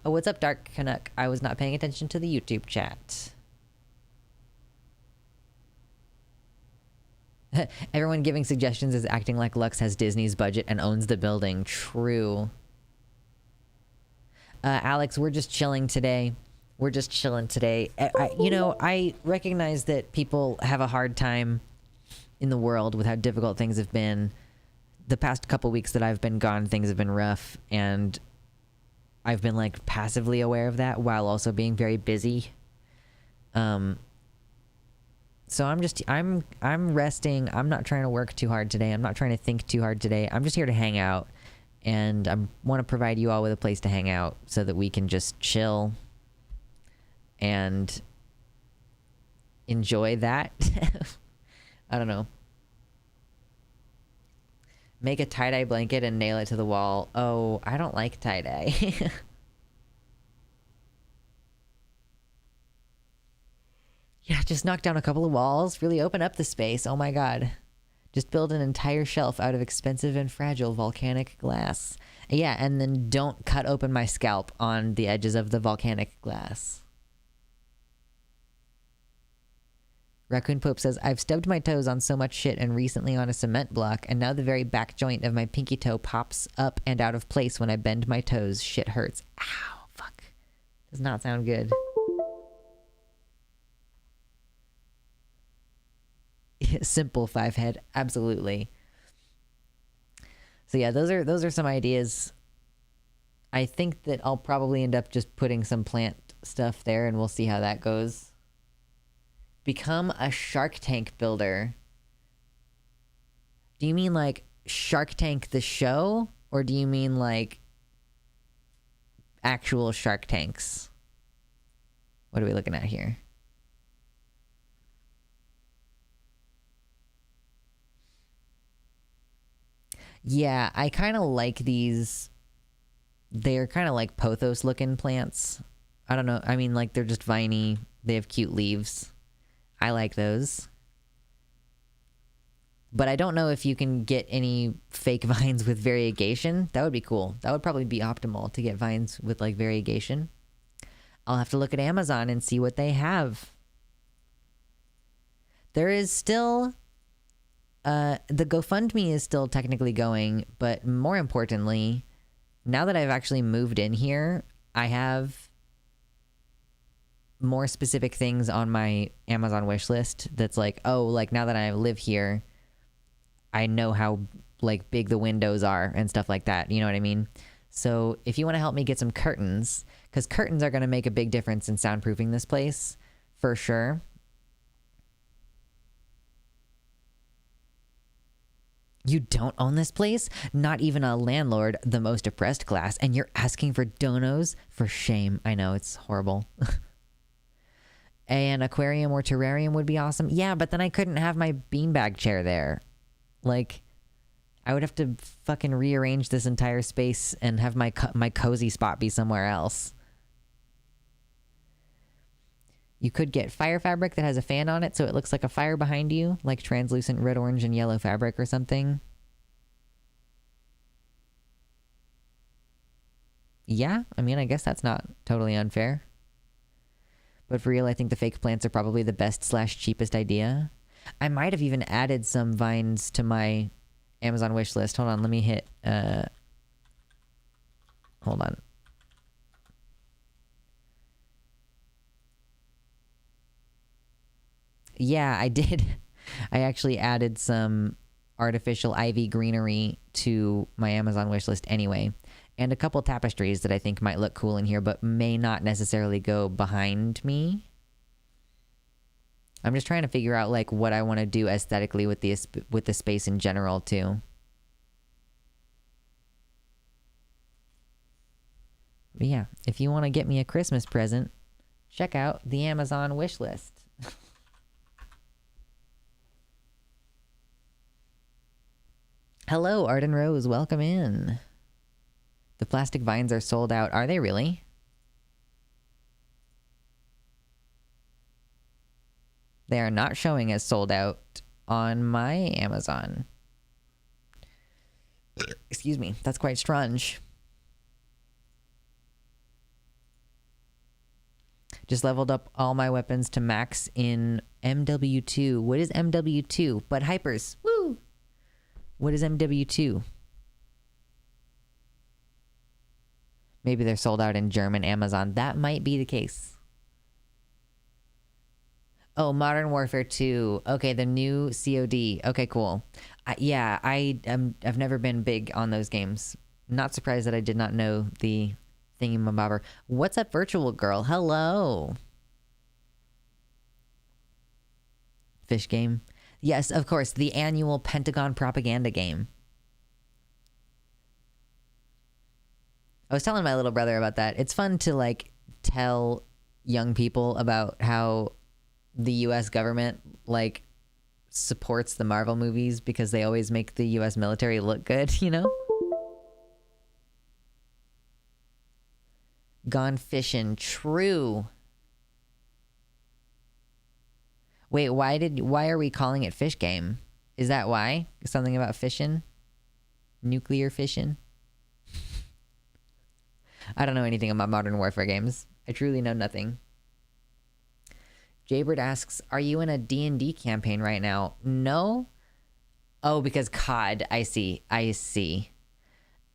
Oh, what's up, Dark Canuck? I was not paying attention to the YouTube chat. Everyone giving suggestions is acting like Lux has Disney's budget and owns the building. True. Alex, we're just chilling today. We're just chilling today. You know, I recognize that people have a hard time in the world with how difficult things have been. The past couple weeks that I've been gone, things have been rough, and I've been, like, passively aware of that while also being very busy. So I'm resting. I'm not trying to work too hard today. I'm not trying to think too hard today. I'm just here to hang out. And I want to provide you all with a place to hang out so that we can just chill and enjoy that. I don't know. Make a tie-dye blanket and nail it to the wall. Oh, I don't like tie-dye. Yeah, just knock down a couple of walls. Really open up the space. Oh my god. Just build an entire shelf out of expensive and fragile volcanic glass. Yeah, and then don't cut open my scalp on the edges of the volcanic glass. Raccoon Pope says, I've stubbed my toes on so much shit and recently on a cement block, and now the very back joint of my pinky toe pops up and out of place when I bend my toes. Shit hurts. Ow, fuck. Does not sound good. Simple 5-head, absolutely. So yeah, those are some ideas. I think that I'll probably end up just putting some plant stuff there, and we'll see how that goes. Become a Shark Tank builder. Do you mean like Shark Tank the show, or do you mean like actual Shark Tanks? What are we looking at here? Yeah, I kind of like these. They're kind of like pothos looking plants. I don't know. I mean, like, they're just viney. They have cute leaves. I like those. But I don't know if you can get any fake vines with variegation. That would be cool. That would probably be optimal to get vines with, like, variegation. I'll have to look at Amazon and see what they have. There is still... the GoFundMe is still technically going, but more importantly, now that I've actually moved in here, I have more specific things on my Amazon wish list that's like, oh, like, now that I live here, I know how, like, big the windows are and stuff like that. You know what I mean? So if you want to help me get some curtains, because curtains are going to make a big difference in soundproofing this place, for sure. You don't own this place? Not even a landlord, the most oppressed class, and you're asking for donos? For shame. I know, it's horrible. An aquarium or terrarium would be awesome. Yeah, but then I couldn't have my beanbag chair there. Like, I would have to fucking rearrange this entire space and have my cozy spot be somewhere else. You could get fire fabric that has a fan on it so it looks like a fire behind you, like translucent red, orange, and yellow fabric or something. Yeah, I mean, I guess that's not totally unfair. But for real, I think the fake plants are probably the best/cheapest idea. I might have even added some vines to my Amazon wish list. Hold on, let me hit... Hold on. Yeah, I did. I actually added some artificial ivy greenery to my Amazon wish list anyway. and a couple tapestries that I think might look cool in here, but may not necessarily go behind me. I'm just trying to figure out like what I want to do aesthetically with the space in general too. But yeah, if you want to get me a Christmas present, check out the Amazon wish list. Hello, Arden Rose. Welcome in. The plastic vines are sold out. Are they really? They are not showing as sold out on my Amazon. Excuse me. That's quite strange. Just leveled up all my weapons to max in MW2. What is MW2? But hypers. Woo! What is MW2? Maybe they're sold out in German Amazon. That might be the case. Oh, Modern Warfare 2. Okay, the new COD. Okay, cool. I've never been big on those games. Not surprised that I did not know the thingamabobber. What's up, Virtual Girl? Hello. Fish game. Yes, of course, the annual Pentagon propaganda game. I was telling my little brother about that. It's fun to like tell young people about how the US government like supports the Marvel movies because they always make the US military look good, you know? Gone fishing. True. Wait, why are we calling it fish game? Is that why? Something about fishing? Nuclear fishing? I don't know anything about Modern Warfare games. I truly know nothing. Jaybird asks, are you in a D&D campaign right now? No? Oh, because COD. I see.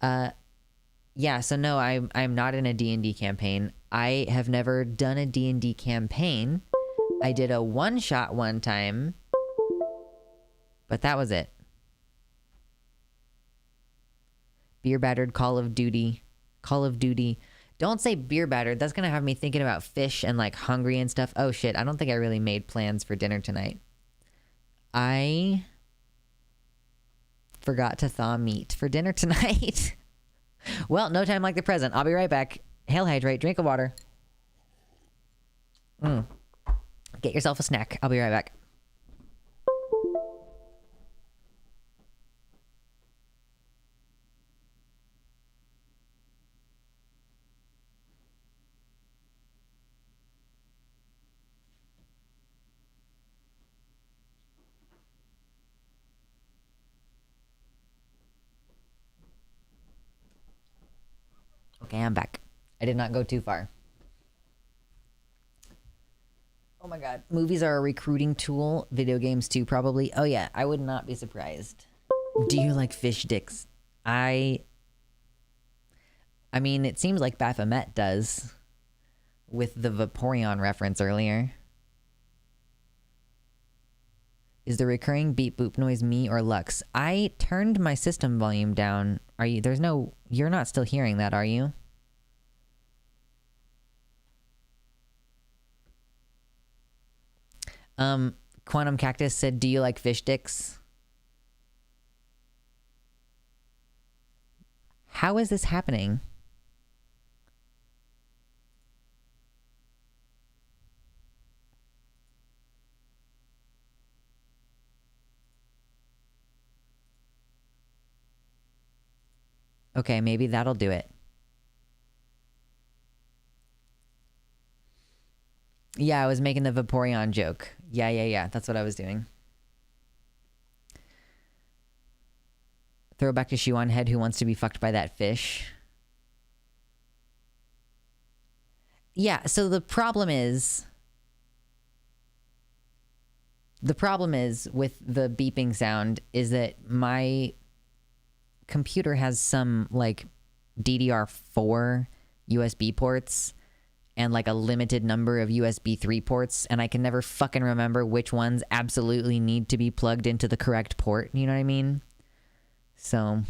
Yeah, so no, I'm not in a D&D campaign. I have never done a D&D campaign. I did a one-shot one time, but that was it. Beer battered Call of Duty. Don't say beer battered. That's gonna have me thinking about fish and like hungry and stuff. Oh shit, I don't think I really made plans for dinner tonight. I forgot to thaw meat for dinner tonight. Well, no time like the present. I'll be right back. Hail, hydrate, drink of water. Get yourself a snack. I'll be right back. Okay, I'm back. I did not go too far. Oh my god. Movies are a recruiting tool. Video games too, probably. Oh yeah, I would not be surprised. Do you like fish dicks? I mean, it seems like Baphomet does with the Vaporeon reference earlier. Is the recurring beep boop noise me or Lux? I turned my system volume down. You're not still hearing that, are you? Quantum Cactus said, do you like fish dicks? How is this happening? Okay, maybe that'll do it. Yeah, I was making the Vaporeon joke. Yeah. That's what I was doing. Throwback to Shoe on Head, who wants to be fucked by that fish. Yeah, so the problem is with the beeping sound is that my computer has some like DDR4 USB ports and like a limited number of USB 3 ports, and I can never fucking remember which ones absolutely need to be plugged into the correct port, you know what I mean? So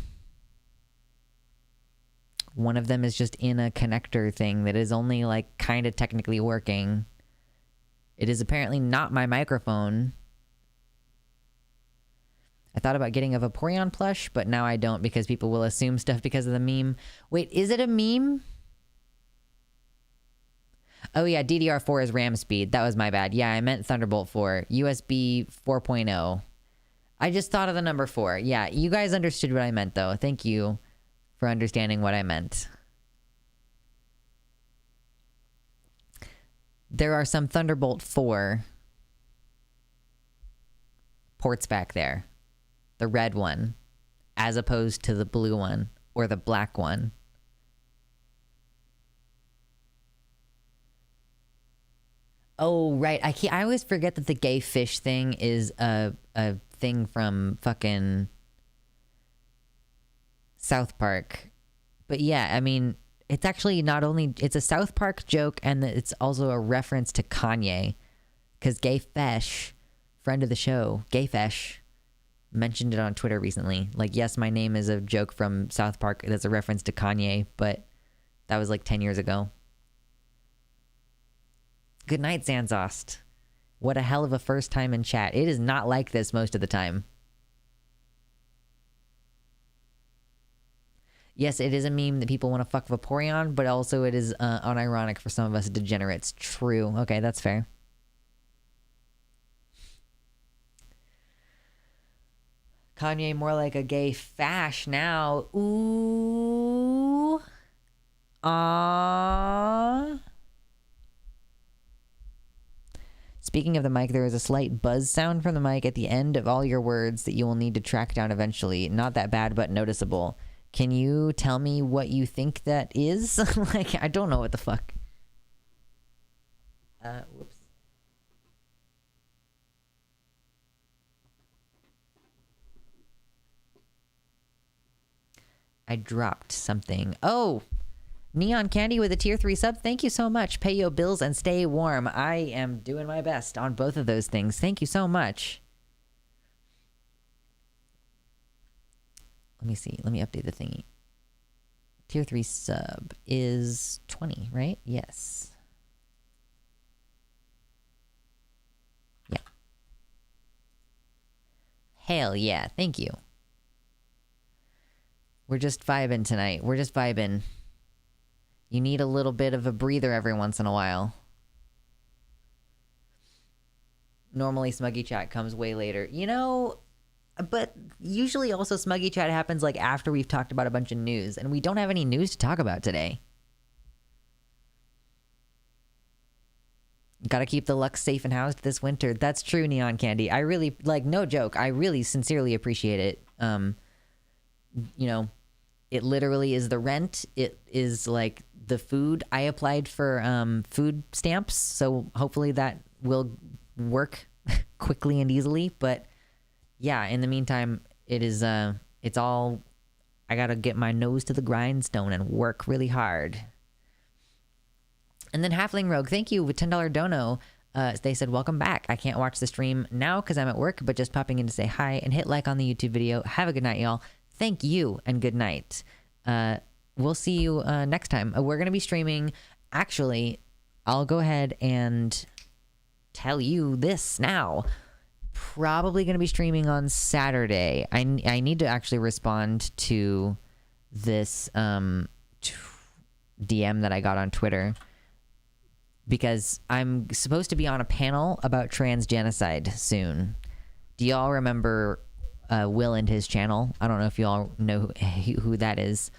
One of them is just in a connector thing that is only like kind of technically working. It is apparently not my microphone. I thought about getting a Vaporeon plush, but now I don't because people will assume stuff because of the meme. Wait, is it a meme? Oh yeah, DDR4 is RAM speed. That was my bad. Yeah, I meant Thunderbolt 4. USB 4.0. I just thought of the number 4. Yeah, you guys understood what I meant though. Thank you for understanding what I meant. There are some Thunderbolt 4 ports back there. The red one, as opposed to the blue one or the black one. Oh, right. I always forget that the gay fish thing is a thing from fucking South Park. But yeah, I mean, it's actually not only... It's a South Park joke, and it's also a reference to Kanye. Because Gay Fesh, friend of the show, Gay Fesh, mentioned it on Twitter recently. Like, yes, my name is a joke from South Park that's a reference to Kanye, but that was like 10 years ago. Good night, Zanzost. What a hell of a first time in chat. It is not like this most of the time. Yes, it is a meme that people want to fuck Vaporeon, but also it is unironic for some of us degenerates. True. Okay, that's fair. Kanye more like a gay fash now. Ooh. Aww. Speaking of the mic, there is a slight buzz sound from the mic at the end of all your words that you will need to track down eventually. Not that bad, but noticeable. Can you tell me what you think that is? Like, I don't know what the fuck. Whoops. I dropped something. Oh! Neon Candy with a tier 3 sub. Thank you so much. Pay your bills and stay warm. I am doing my best on both of those things. Thank you so much. Let me see. Let me update the thingy. Tier 3 sub is 20, right? Yes. Yeah. Hell yeah. Thank you. We're just vibing tonight. We're just vibing. You need a little bit of a breather every once in a while. Normally, Smuggy Chat comes way later. You know, but usually also Smuggy Chat happens like after we've talked about a bunch of news, and we don't have any news to talk about today. Gotta keep the Lux safe and housed this winter. That's true, Neon Candy. I really, like, no joke, I really sincerely appreciate it. You know, it literally is the rent. It is like the food. I applied for food stamps, so hopefully that will work quickly and easily. But yeah, in the meantime, it is it's all, I gotta get my nose to the grindstone and work really hard. And then Halfling Rogue, thank you with $10 dono. They said, welcome back. I can't watch the stream now because I'm at work, but just popping in to say hi and hit like on the YouTube video. Have a good night, y'all. Thank you and good night. We'll see you next time. We're going to be streaming. Actually, I'll go ahead and tell you this now. Probably going to be streaming on Saturday. I need to actually respond to this DM that I got on Twitter, because I'm supposed to be on a panel about transgenocide soon. Do y'all remember Will and his channel? I don't know if y'all know who that is,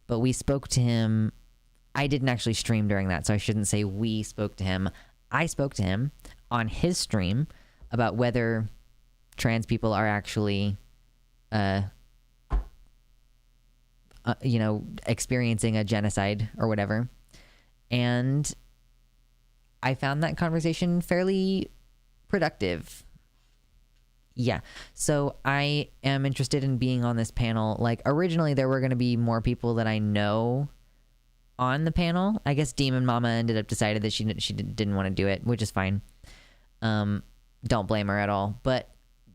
but we spoke to him. I didn't actually stream during that, so I shouldn't say we spoke to him. I spoke to him on his stream about whether trans people are actually, you know, experiencing a genocide or whatever. And I found that conversation fairly productive. Yeah, so I am interested in being on this panel. Like, originally there were going to be more people that I know on the panel. I guess Demon Mama ended up decided that she didn't want to do it, which is fine. Don't blame her at all. But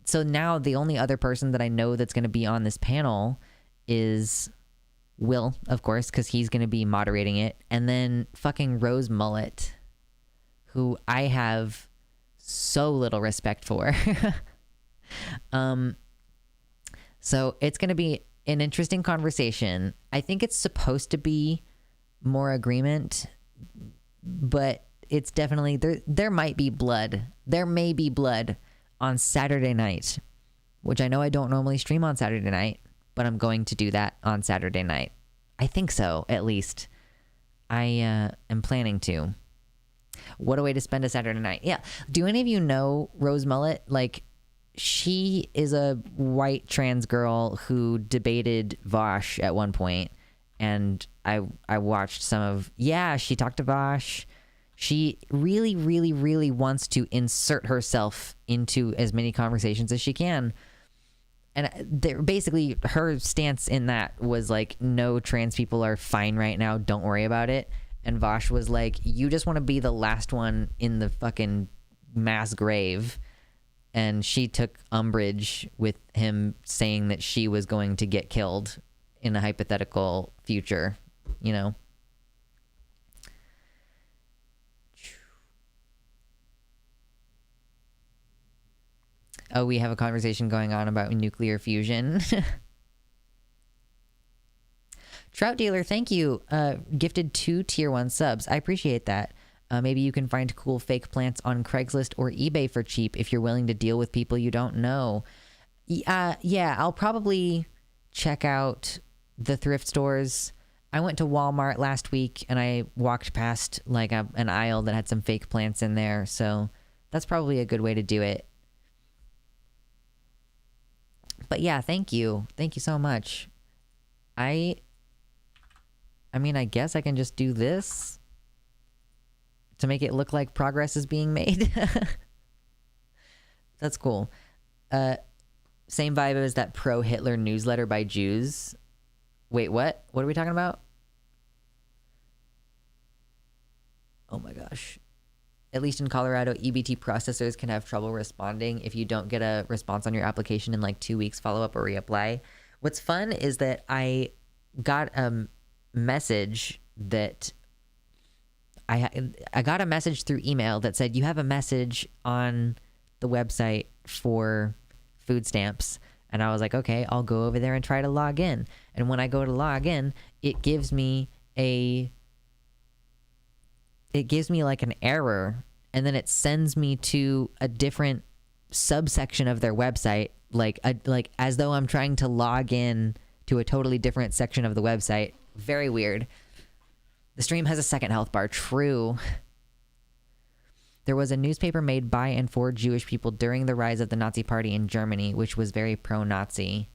so now the only other person that I know that's going to be on this panel is Will, of course, because he's going to be moderating it. And then fucking Rose Mullet, who I have so little respect for. So it's going to be an interesting conversation. I think it's supposed to be more agreement, but it's definitely there might be blood. There may be blood on Saturday night, which I know I don't normally stream on Saturday night, but I'm going to do that on Saturday night. I think so, at least. I am planning to. What a way to spend a Saturday night. Yeah. Do any of you know Rose Mullet? Like, she is a white trans girl who debated Vosh at one point, and I watched some of... Yeah, she talked to Vosh. She really, really, really wants to insert herself into as many conversations as she can. And basically, her stance in that was like, no, trans people are fine right now. Don't worry about it. And Vosh was like, you just want to be the last one in the fucking mass grave. And she took umbrage with him saying that she was going to get killed in a hypothetical future, you know? Oh, we have a conversation going on about nuclear fusion. Trout Dealer, thank you. Gifted 2 tier 1 subs. I appreciate that. Maybe you can find cool fake plants on Craigslist or eBay for cheap if you're willing to deal with people you don't know. Yeah, I'll probably check out the thrift stores. I went to Walmart last week and I walked past like an aisle that had some fake plants in there. So that's probably a good way to do it. But yeah, thank you. Thank you so much. I mean, I guess I can just do this to make it look like progress is being made. That's cool. Same vibe as that pro-Hitler newsletter by Jews. Wait, what? What are we talking about? Oh my gosh. At least in Colorado, EBT processors can have trouble responding if you don't get a response on your application in like 2 weeks, follow up or reapply. What's fun is that I got a message that I got a message through email that said, you have a message on the website for food stamps. And I was like, okay, I'll go over there and try to log in. And when I go to log in, it gives me like an error, and then it sends me to a different subsection of their website, like as though I'm trying to log in to a totally different section of the website. Very weird. The stream has a second health bar. True. There was a newspaper made by and for Jewish people during the rise of the Nazi Party in Germany, which was very pro-Nazi.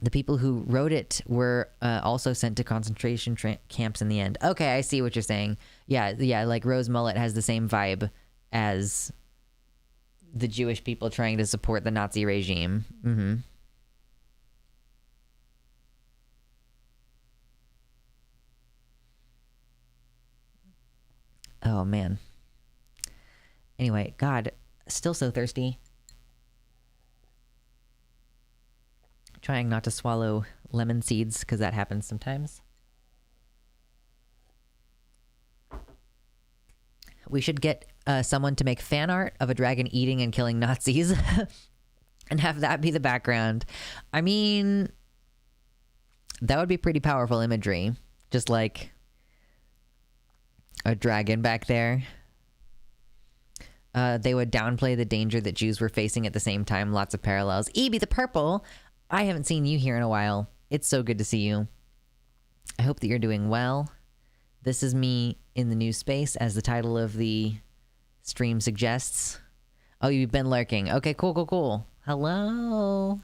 The people who wrote it were also sent to concentration camps in the end. Okay, I see what you're saying. Yeah, like Rose Mullet has the same vibe as the Jewish people trying to support the Nazi regime. Mm-hmm. Oh, man. Anyway, God, still so thirsty. Trying not to swallow lemon seeds because that happens sometimes. We should get someone to make fan art of a dragon eating and killing Nazis and have that be the background. I mean, that would be pretty powerful imagery. Just like a dragon back there. They would downplay the danger that Jews were facing at the same time. Lots of parallels. Evie the Purple, I haven't seen you here in a while. It's so good to see you. I hope that you're doing well. This is me in the new space, as the title of the stream suggests. Oh, you've been lurking. Okay, cool. Hello.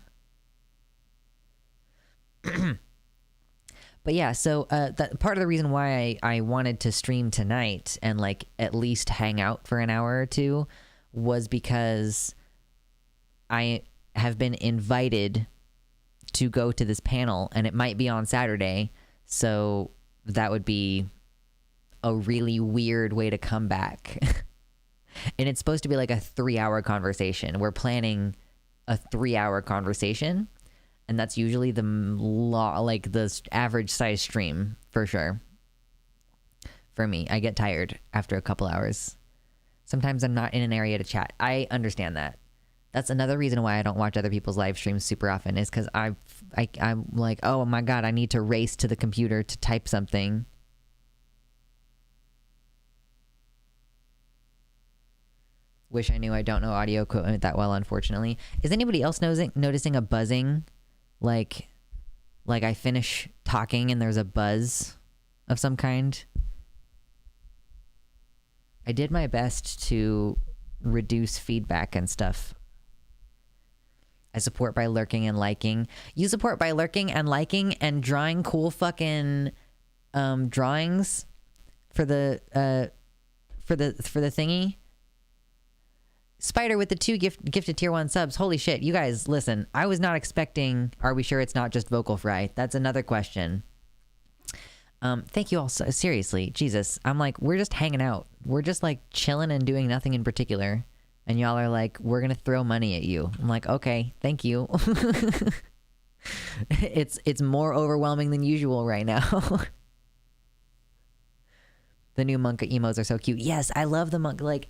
But yeah, so that part of the reason why I wanted to stream tonight and like at least hang out for an hour or two was because I have been invited to go to this panel, and it might be on Saturday, so that would be a really weird way to come back. And it's supposed to be like a 3-hour conversation. We're planning a 3-hour conversation, and that's usually the like the average size stream for sure. For me, I get tired after a couple hours. Sometimes I'm not in an area to chat. I understand that. That's another reason why I don't watch other people's live streams super often, is because I'm like, oh my god, I need to race to the computer to type something. Wish I knew. I don't know audio equipment that well, unfortunately. Is anybody else noticing a buzzing? Like I finish talking and there's a buzz of some kind? I did my best to reduce feedback and stuff. I support by lurking and liking. You support by lurking and liking and drawing cool fucking drawings for the thingy. Spider with the 2 gifted tier 1 subs. Holy shit, you guys, listen. I was not expecting. Are we sure it's not just vocal fry? That's another question. Thank you all. Seriously, Jesus. I'm like, we're just hanging out. We're just like chilling and doing nothing in particular. And y'all are like, we're going to throw money at you. I'm like, okay, thank you. It's more overwhelming than usual right now. The new Monka emos are so cute. Yes, I love the Monka. Like,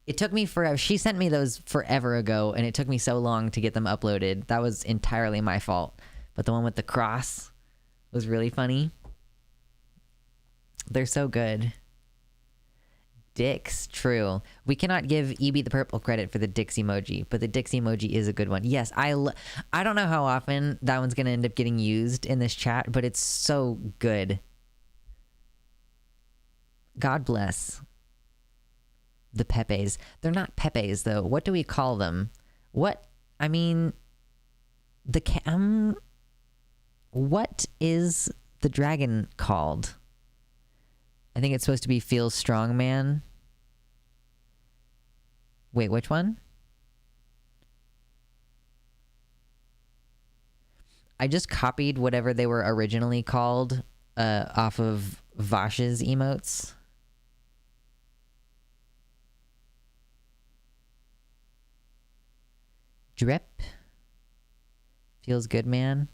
it took me forever. She sent me those forever ago, and it took me so long to get them uploaded. That was entirely my fault. But the one with the cross was really funny. They're so good. Dicks, true. We cannot give EB the purple credit for the dicks emoji, but the dicks emoji is a good one. Yes, I don't know how often that one's going to end up getting used in this chat, but it's so good. God bless the Pepes. They're not Pepes, though. What do we call them? What? I mean, what is the dragon called? I think it's supposed to be Feels Strong Man. Wait, which one? I just copied whatever they were originally called off of Vash's emotes. Drip. Feels good, man.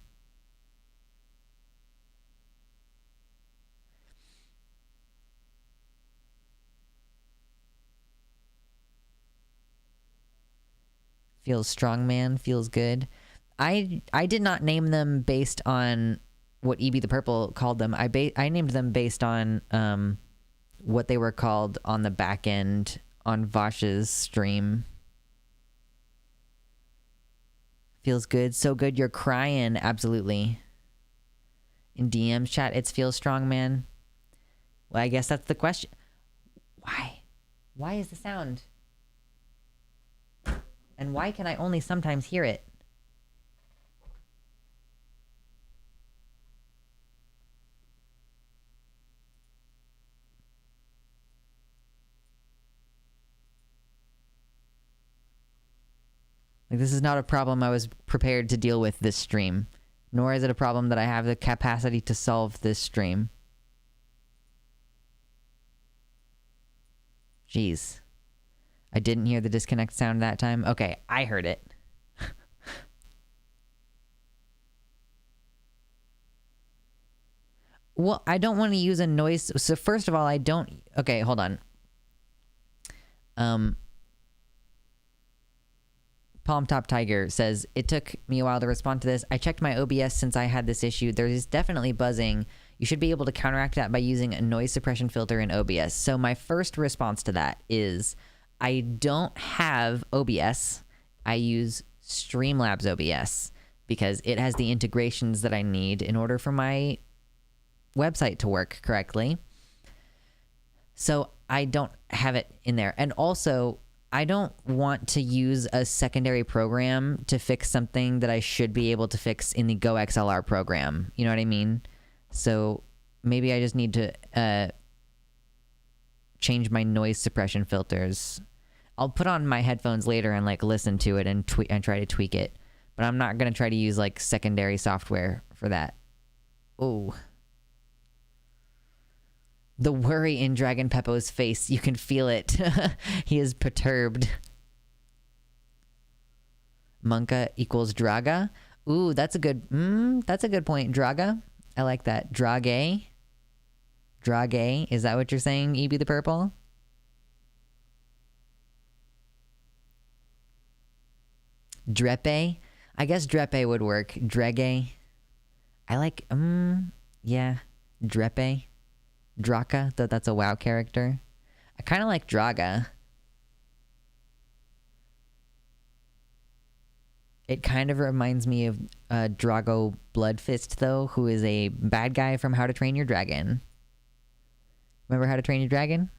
Feels strong, man. Feels good. I did not name them based on what EB the Purple called them. I named them based on what they were called on the back end on Vash's stream. Feels good. So good you're crying. Absolutely. In DMs chat, it's feels strong, man. Well, I guess that's the question. Why? Why is the sound? And why can I only sometimes hear it? Like, this is not a problem I was prepared to deal with this stream. Nor is it a problem that I have the capacity to solve this stream. Jeez. I didn't hear the disconnect sound that time. Okay, I heard it. Well, I don't want to use a noise. So first of all, I don't. Okay, hold on. Palm Top Tiger says, it took me a while to respond to this. I checked my OBS since I had this issue. There is definitely buzzing. You should be able to counteract that by using a noise suppression filter in OBS. So my first response to that is, I don't have OBS. I use Streamlabs OBS because it has the integrations that I need in order for my website to work correctly. So I don't have it in there. And also, I don't want to use a secondary program to fix something that I should be able to fix in the Go XLR program. You know what I mean? So maybe I just need to change my noise suppression filters. I'll put on my headphones later and like listen to it and try to tweak it. But I'm not going to try to use like secondary software for that. Oh. The worry in Dragon Peppo's face. You can feel it. He is perturbed. Monka equals Draga. Ooh, that's a good point. Draga. I like that. Drage. Drage. Is that what you're saying, EB the Purple? Drepe. I guess Drepe would work. Drege. I like, yeah. Drepe. Draka. That's a WoW character. I kind of like Draga. It kind of reminds me of Drago Bloodfist, though, who is a bad guy from How to Train Your Dragon. Remember How to Train Your Dragon?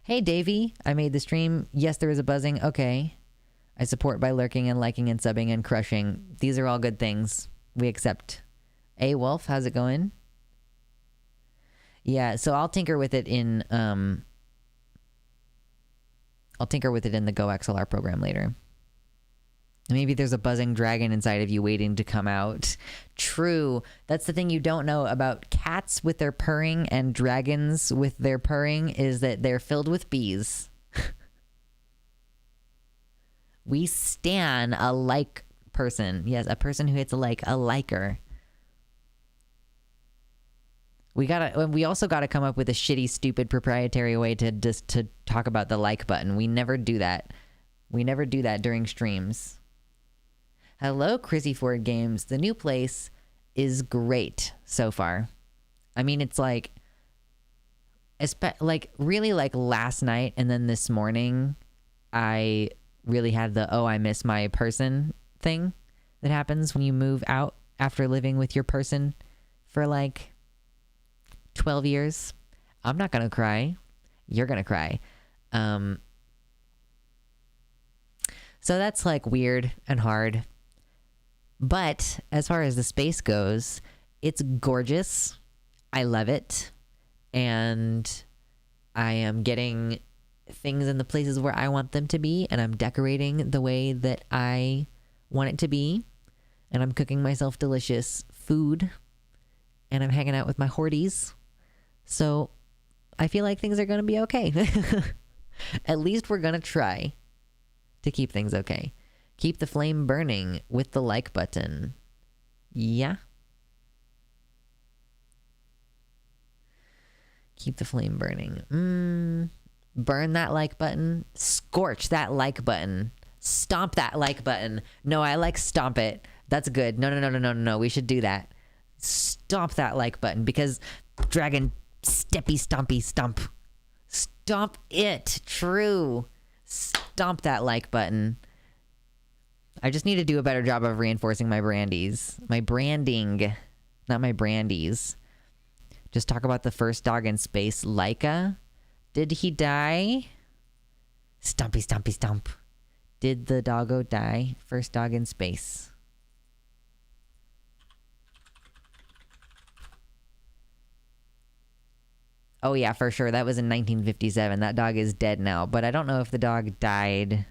Hey, Davey. I made the stream. Yes, there is a buzzing. Okay. I support by lurking and liking and subbing and crushing. These are all good things. We accept. Hey, Wolf, how's it going? Yeah, so I'll tinker with it in the Go XLR program later. Maybe there's a buzzing dragon inside of you waiting to come out. True. That's the thing you don't know about cats with their purring and dragons with their purring is that they're filled with bees. We stan a like person. Yes, a person who hits a liker. We also gotta come up with a shitty, stupid, proprietary way to talk about the like button. We never do that. We never do that during streams. Hello, Chrissy Ford Games. The new place is great so far. I mean, it's like really like last night and then this morning, I really had the, oh, I miss my person thing that happens when you move out after living with your person for like 12 years. I'm not gonna cry. You're gonna cry. So that's like weird and hard. But as far as the space goes, it's gorgeous. I love it. And I am getting things in the places where I want them to be, and I'm decorating the way that I want it to be. And I'm cooking myself delicious food. And I'm hanging out with my horties. So I feel like things are going to be okay. At least we're going to try to keep things okay. Keep the flame burning with the like button. Yeah. Keep the flame burning. Burn that like button. Scorch that like button. Stomp that like button. No, I like stomp it. That's good. No. We should do that. Stomp that like button because dragon steppy stompy stomp. Stomp it. True. Stomp that like button. I just need to do a better job of reinforcing my brandies. My branding. Not my brandies. Just talk about the first dog in space. Laika. Did he die? Stompy stompy stomp. Did the doggo die? First dog in space. Oh yeah, for sure. That was in 1957. That dog is dead now. But I don't know if the dog died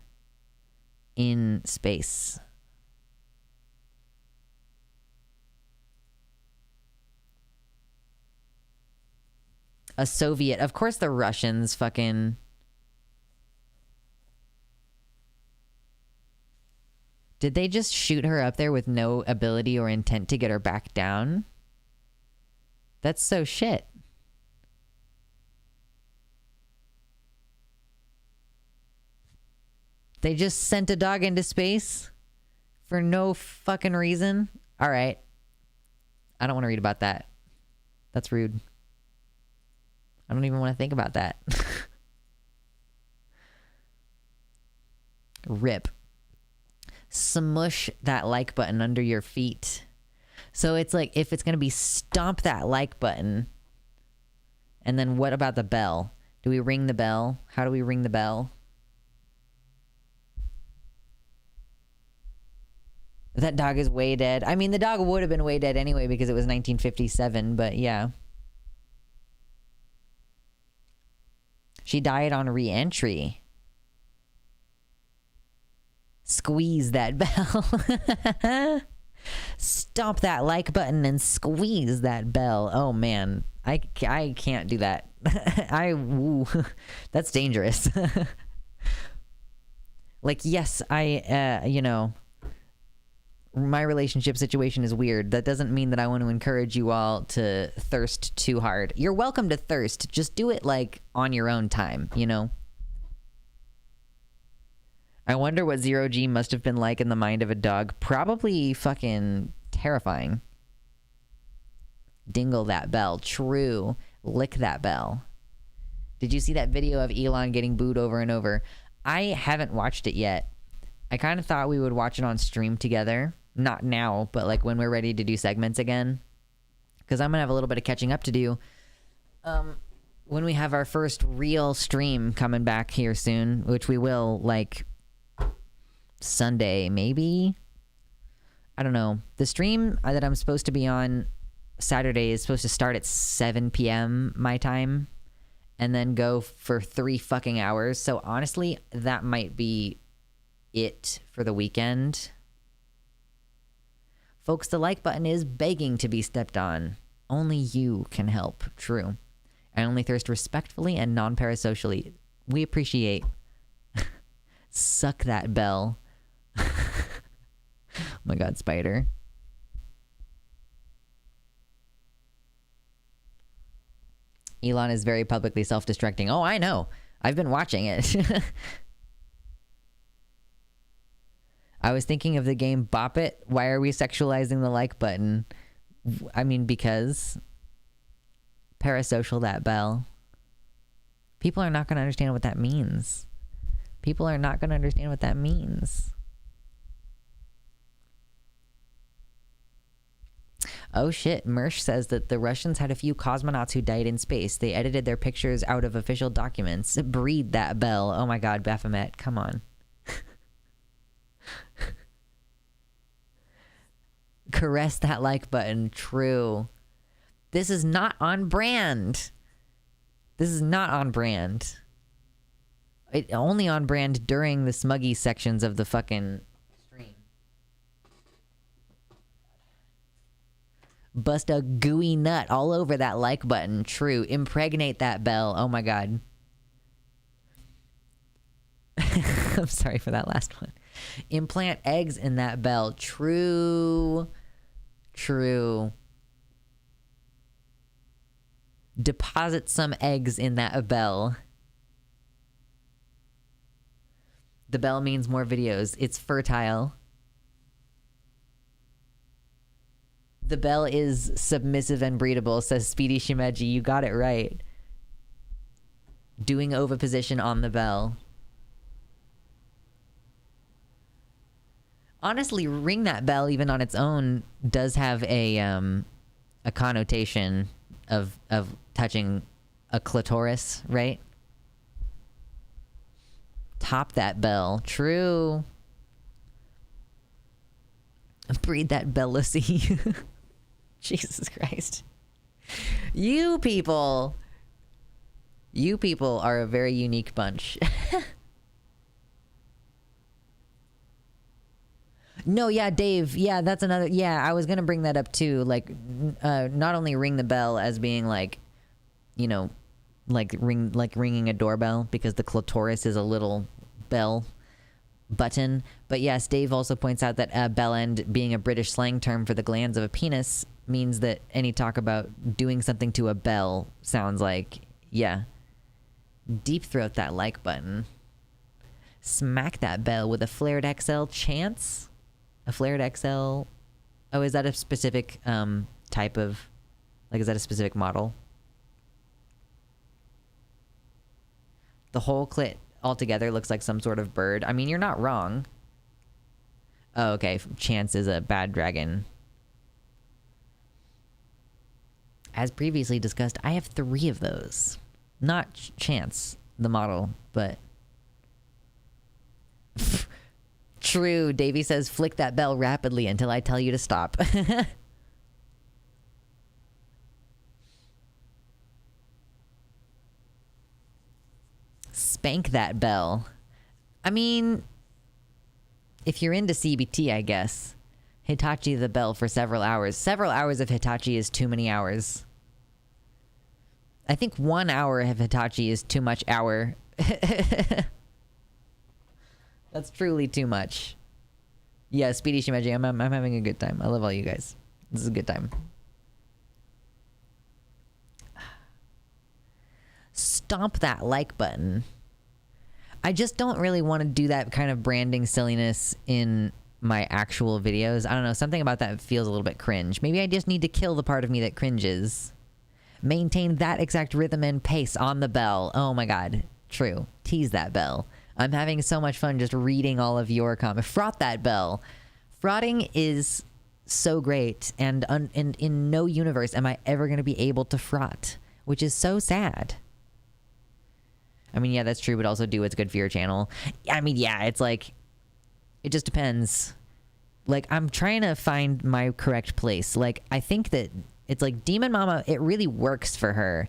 in space. A Soviet. Of course the Russians fucking... Did they just shoot her up there with no ability or intent to get her back down? That's so shit. They just sent a dog into space for no fucking reason? All right. I don't want to read about that. That's rude. I don't even want to think about that. Rip. Smush that like button under your feet. So it's like, if it's going to be stomp that like button, and then what about the bell? Do we ring the bell? How do we ring the bell? That dog is way dead. I mean, the dog would have been way dead anyway because it was 1957, but yeah. She died on re-entry. Squeeze that bell. Stomp that like button and squeeze that bell. Oh man, I can't do that. That's dangerous. Like, yes, my relationship situation is weird. That doesn't mean that I want to encourage you all to thirst too hard. You're welcome to thirst. Just do it, like, on your own time, you know? I wonder what Zero G must have been like in the mind of a dog. Probably fucking terrifying. Dingle that bell. True. Lick that bell. Did you see that video of Elon getting booed over and over? I haven't watched it yet. I kind of thought we would watch it on stream together. Not now, but like when we're ready to do segments again. Because I'm going to have a little bit of catching up to do. When we have our first real stream coming back here soon, which we will, like, Sunday, maybe? I don't know. The stream that I'm supposed to be on Saturday is supposed to start at 7 p.m. my time. And then go for 3 fucking hours. So honestly, that might be it for the weekend. Folks, the like button is begging to be stepped on. Only you can help. True. I only thirst respectfully and non-parasocially. We appreciate. Suck that bell. Oh my god, Spider. Elon is very publicly self-destructing. Oh, I know. I've been watching it. I was thinking of the game Bop It. Why are we sexualizing the like button? I mean, because parasocial that bell. People are not going to understand what that means. People are not going to understand what that means. Oh shit, Mersh says that the Russians had a few cosmonauts who died in space. They edited their pictures out of official documents. Breed that bell. Oh my god, Baphomet, come on. Caress that like button. True. This is not on brand. This is not on brand. It only on brand during the smuggy sections of the fucking stream. Bust a gooey nut all over that like button. True. Impregnate that bell. Oh my god. I'm sorry for that last one. Implant eggs in that bell. True. True. Deposit some eggs in that bell. The bell means more videos. It's fertile. The bell is submissive and breedable, says Speedy Shimeji. You got it right. Doing oviposition on the bell. Honestly, ring that bell even on its own does have a connotation of touching a clitoris, right? Top that bell. True. Breed that bellacy. Jesus Christ. You people are a very unique bunch. No, yeah, Dave. Yeah, that's another. Yeah, I was gonna bring that up too. Like, not only ring the bell as being like, you know, like ringing a doorbell, because the clitoris is a little bell button. But yes, Dave also points out that bell end being a British slang term for the glands of a penis means that any talk about doing something to a bell sounds like, yeah, deep throat that like button. Smack that bell with a flared XL chance. A flared XL. Oh, is that a specific type of, like, is that a specific model? The whole clit altogether looks like some sort of bird. I mean, you're not wrong. Oh, okay. Chance is a bad dragon. As previously discussed, I have 3 of those. Not Chance, the model, but... True, Davey says, flick that bell rapidly until I tell you to stop. Spank that bell. I mean, if you're into CBT, I guess. Hitachi the bell for several hours. Several hours of Hitachi is too many hours. I think 1 hour of Hitachi is too much hour. That's truly too much. Yeah, Speedy Shimeji, I'm having a good time. I love all you guys. This is a good time. Stomp that like button. I just don't really want to do that kind of branding silliness in my actual videos. I don't know, something about that feels a little bit cringe. Maybe I just need to kill the part of me that cringes. Maintain that exact rhythm and pace on the bell. Oh my god. True. Tease that bell. I'm having so much fun just reading all of your comments. Fraught that bell. Frauding is so great, and in no universe am I ever going to be able to fraught, which is so sad. I mean, yeah, that's true, but also do what's good for your channel. I mean, yeah, it's like, it just depends. Like, I'm trying to find my correct place. Like, I think that it's like Demon Mama, it really works for her.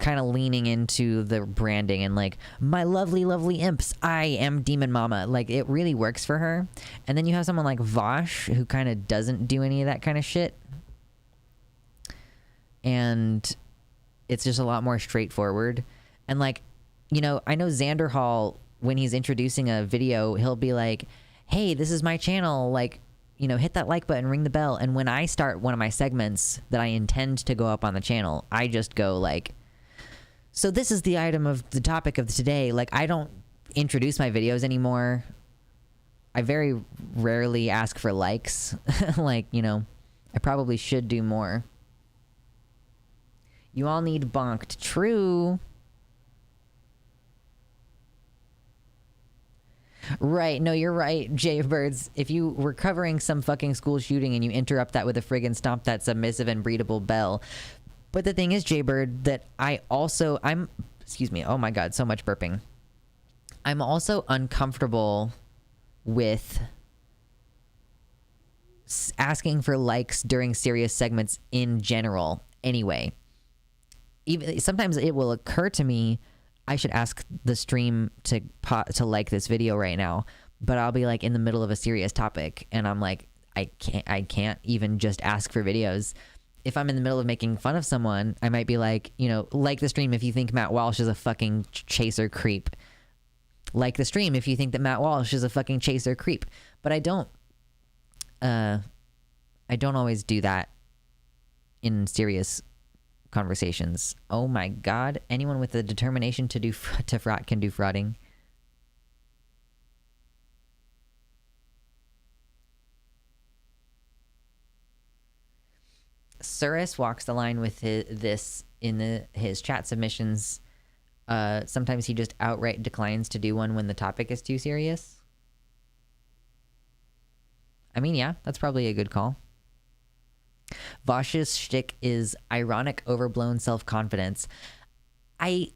Kind of leaning into the branding and like, my lovely, lovely imps, I am Demon Mama. Like, it really works for her. And then you have someone like Vosh, who kind of doesn't do any of that kind of shit. And it's just a lot more straightforward. And like, you know, I know Xander Hall, when he's introducing a video, he'll be like, hey, this is my channel, like, you know, hit that like button, ring the bell. And when I start one of my segments that I intend to go up on the channel, I just go like, so this is the item of the topic of today. Like, I don't introduce my videos anymore. I very rarely ask for likes. Like, you know, I probably should do more. You all need bonked. True. Right, no, you're right, Jaybirds. If you were covering some fucking school shooting and you interrupt that with a friggin' stomp that submissive and breedable bell. But the thing is, Jaybird, that excuse me, oh my god, so much burping. I'm also uncomfortable with asking for likes during serious segments in general, anyway. Even sometimes it will occur to me, I should ask the stream to like this video right now, but I'll be like in the middle of a serious topic and I'm like, I can't even just ask for videos. If I'm in the middle of making fun of someone, I might be like, you know, like the stream if you think Matt Walsh is a fucking chaser creep. Like the stream if you think that Matt Walsh is a fucking chaser creep. But I don't always do that in serious conversations. Oh my god, anyone with the determination to fraud can do frauding. Surus walks the line with his chat submissions. Sometimes he just outright declines to do one when the topic is too serious. I mean, yeah, that's probably a good call. Vosh's shtick is ironic, overblown self-confidence. I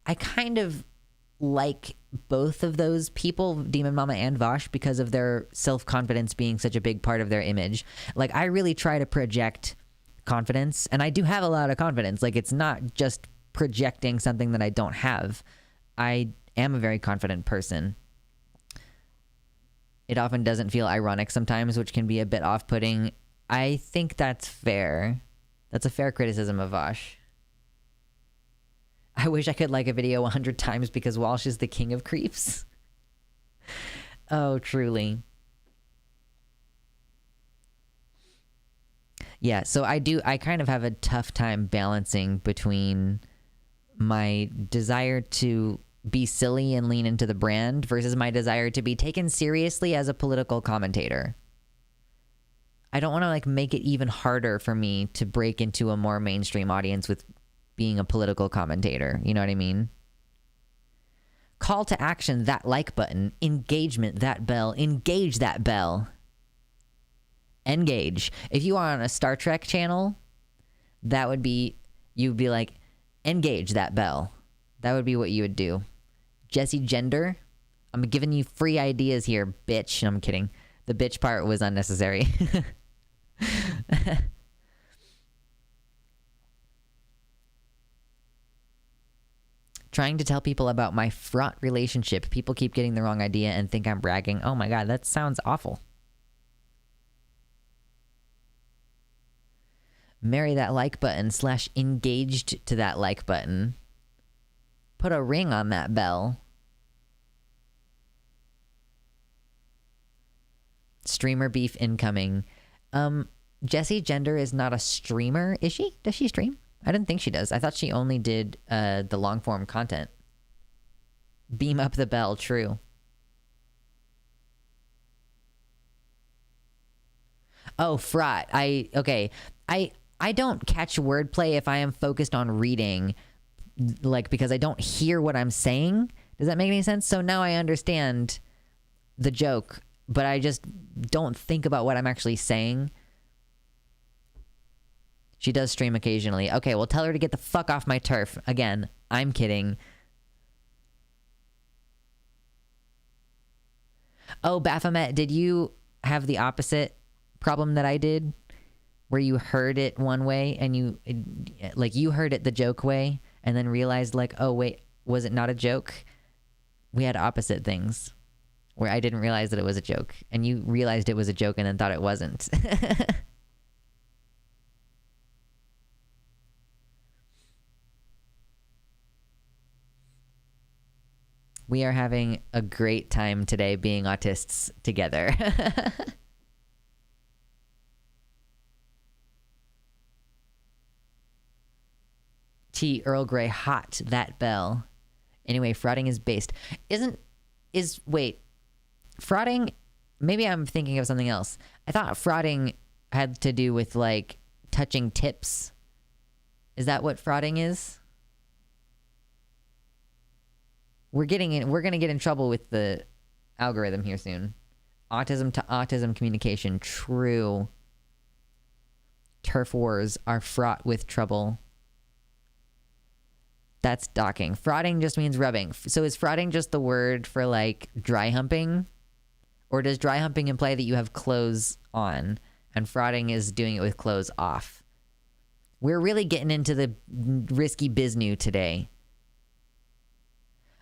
kind of like both of those people, Demon Mama and Vosh, because of their self-confidence being such a big part of their image. Like, I really try to project confidence, and I do have a lot of confidence. Like, it's not just projecting something that I don't have. I am a very confident person. It often doesn't feel ironic sometimes, which can be a bit off-putting. I think that's fair. That's a fair criticism of Vosh. I wish I could like a video 100 times because Walsh is the king of creeps. Oh, truly. Yeah, so I kind of have a tough time balancing between my desire to be silly and lean into the brand versus my desire to be taken seriously as a political commentator. I don't want to like make it even harder for me to break into a more mainstream audience with being a political commentator. You know what I mean? Call to action, that like button. Engagement, that bell. Engage that bell. Engage. If you are on a Star Trek channel, that would be, you'd be like, engage that bell. That would be what you would do. Jesse Gender, I'm giving you free ideas here, bitch. No, I'm kidding. The bitch part was unnecessary. Trying to tell people about my fraught relationship. People keep getting the wrong idea and think I'm bragging. Oh my god, that sounds awful. Marry that like button / engaged to that like button. Put a ring on that bell. Streamer beef incoming. Jessie Gender is not a streamer, is she? Does she stream? I didn't think she does. I thought she only did the long form content. Beam up the bell, true. Oh, fraught. Okay. I don't catch wordplay if I am focused on reading, like, because I don't hear what I'm saying. Does that make any sense? So now I understand the joke, but I just don't think about what I'm actually saying. She does stream occasionally. Okay, well, tell her to get the fuck off my turf. Again, I'm kidding. Oh, Baphomet, did you have the opposite problem that I did? Where you heard it one way and you heard it the joke way and then realized like, oh, wait, was it not a joke? We had opposite things where I didn't realize that it was a joke and you realized it was a joke and then thought it wasn't. We are having a great time today being autists together. Tea, Earl Grey, hot, that bell. Anyway, frauding is based. Wait, frauding, maybe I'm thinking of something else. I thought frauding had to do with, like, touching tips. Is that what frauding is? We're gonna get in trouble with the algorithm here soon. Autism to autism communication, true. Turf wars are fraught with trouble. That's docking. Frauding just means rubbing. So is frauding just the word for, like, dry humping? Or does dry humping imply that you have clothes on and frauding is doing it with clothes off? We're really getting into the risky biznew today.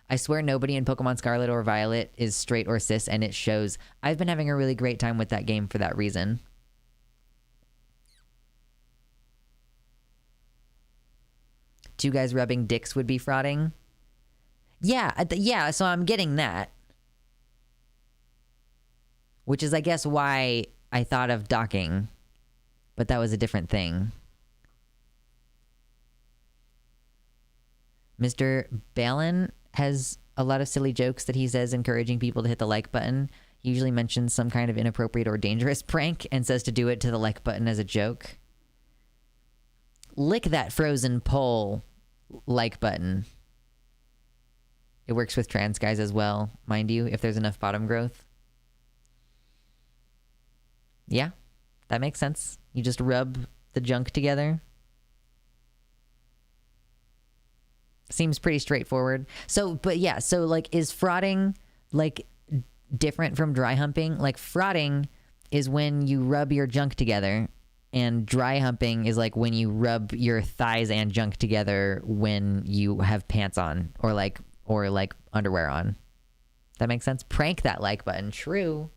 I swear nobody in Pokemon Scarlet or Violet is straight or cis, and it shows. I've been having a really great time with that game for that reason. Two guys rubbing dicks would be frauding? Yeah, so I'm getting that. Which is, I guess, why I thought of docking. But that was a different thing. Mr. Balin has a lot of silly jokes that he says encouraging people to hit the like button. He usually mentions some kind of inappropriate or dangerous prank and says to do it to the like button as a joke. Lick that frozen pole like button. It works with trans guys as well, mind you, if there's enough bottom growth. Yeah, that makes sense. You just rub the junk together. Seems pretty straightforward. So, but yeah, so, like, is frauding, like, different from dry humping? Like, frauding is when you rub your junk together, and dry humping is, like, when you rub your thighs and junk together when you have pants on, or underwear on. That makes sense? Prank that like button. True.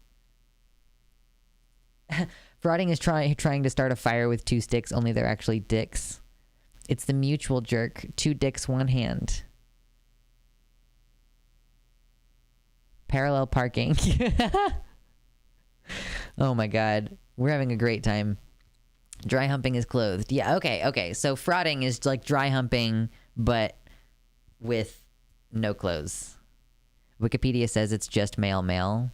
Frauding is trying to start a fire with two sticks, only they're actually dicks. It's the mutual jerk. Two dicks, one hand. Parallel parking. Oh my god. We're having a great time. Dry humping is clothed. Yeah, okay. So frauding is like dry humping, but with no clothes. Wikipedia says it's just male.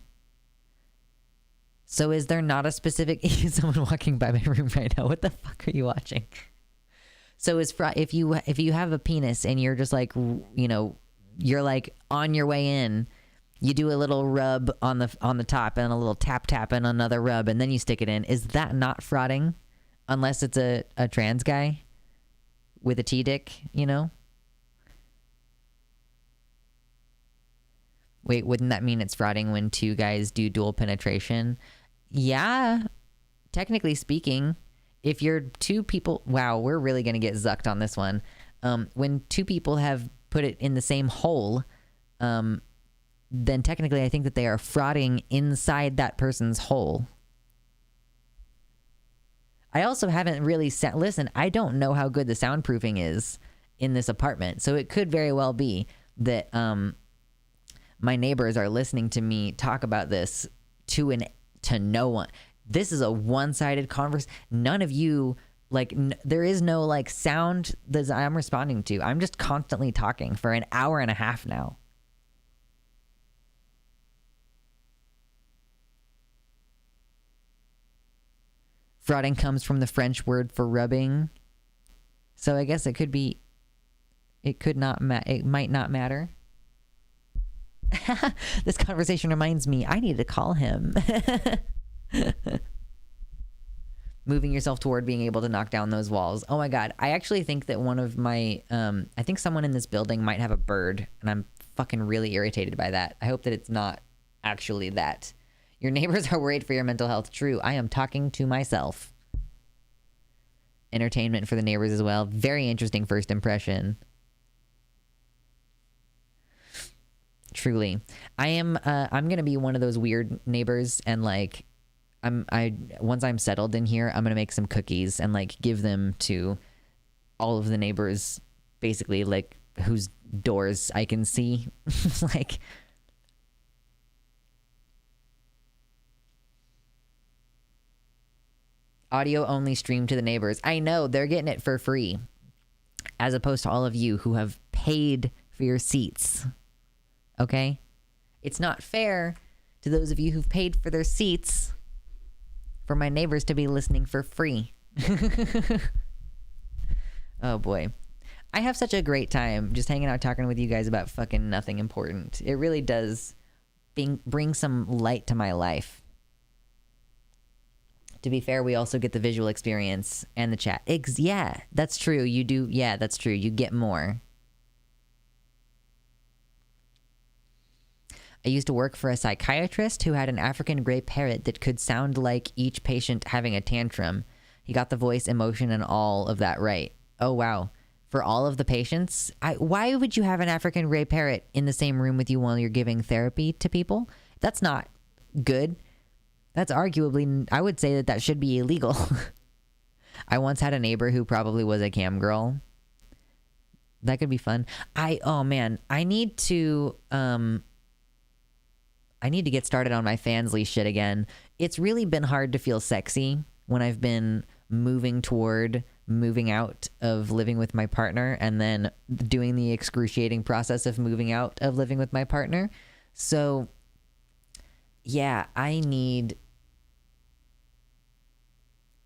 So is there not a specific... Someone walking by my room right now. What the fuck are you watching? So if you have a penis and you're just like, you know, you're like on your way in, you do a little rub on the top and a little tap and another rub and then you stick it in. Is that not frauding? Unless it's a trans guy with a T-dick, you know? Wait, wouldn't that mean it's frauding when two guys do dual penetration? Yeah, technically speaking. If you're two people... Wow, we're really going to get zucked on this one. When two people have put it in the same hole, then technically I think that they are frauding inside that person's hole. I also haven't really... Listen, I don't know how good the soundproofing is in this apartment, so it could very well be that my neighbors are listening to me talk about this to to no one. This is a one-sided conversation. None of you, like, there is no, like, sound that I'm responding to. I'm just constantly talking for an hour and a half now. Frauding comes from the French word for rubbing. So I guess it could be, it could not, it might not matter. This conversation reminds me, I need to call him. Moving yourself toward being able to knock down those walls. Oh my God. I actually think that one of my, I think someone in this building might have a bird, and I'm fucking really irritated by that. I hope that it's not actually that. Your neighbors are worried for your mental health. True. I am talking to myself. Entertainment for the neighbors as well. Very interesting first impression. Truly. I'm gonna be one of those weird neighbors, and like once I'm settled in here, I'm gonna make some cookies and like give them to all of the neighbors, basically, like whose doors I can see. Like, audio only stream to the neighbors. I know, they're getting it for free, as opposed to all of you who have paid for your seats. Okay? It's not fair to those of you who've paid for their seats for my neighbors to be listening for free. Oh boy. I have such a great time just hanging out talking with you guys about fucking nothing important. It really does bring some light to my life. To be fair, we also get the visual experience and the chat. Yeah, that's true. You do. Yeah, that's true. You get more. I used to work for a psychiatrist who had an African gray parrot that could sound like each patient having a tantrum. He got the voice, emotion, and all of that right. Oh, wow. For all of the patients? Why would you have an African gray parrot in the same room with you while you're giving therapy to people? That's not good. That's arguably, I would say that should be illegal. I once had a neighbor who probably was a cam girl. That could be fun. Oh man, I need to get started on my Fansly shit again. It's really been hard to feel sexy when I've been moving toward moving out of living with my partner and then doing the excruciating process of moving out of living with my partner. So yeah,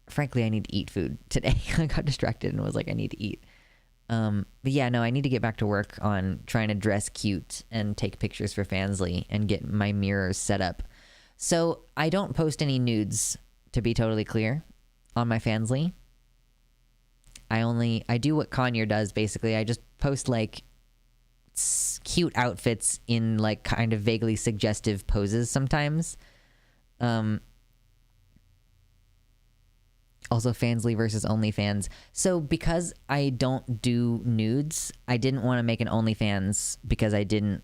frankly, I need to eat food today. I got distracted and was like, I need to eat. But yeah, no, I need to get back to work on trying to dress cute and take pictures for Fansly and get my mirrors set up. So I don't post any nudes, to be totally clear, on my Fansly. I do what Conyer does, basically. I just post like cute outfits in like kind of vaguely suggestive poses sometimes. Also Fansly versus OnlyFans. So because I don't do nudes, I didn't want to make an OnlyFans because I didn't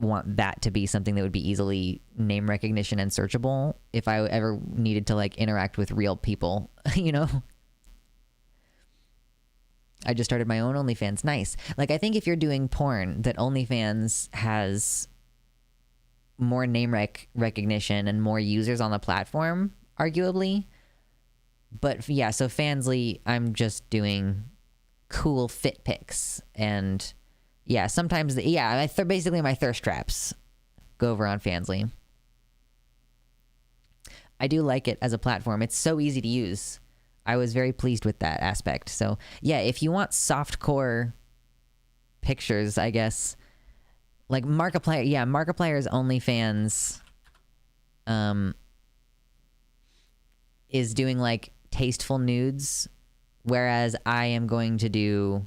want that to be something that would be easily name recognition and searchable if I ever needed to like interact with real people, you know? I just started my own OnlyFans. Nice. Like, I think if you're doing porn, that OnlyFans has more name recognition and more users on the platform, arguably. But yeah, so Fansly, I'm just doing cool fit pics. And yeah, sometimes, basically my thirst traps go over on Fansly. I do like it as a platform. It's so easy to use. I was very pleased with that aspect. So yeah, if you want softcore pictures, I guess, like Markiplier's OnlyFans is doing like tasteful nudes, whereas I am going to do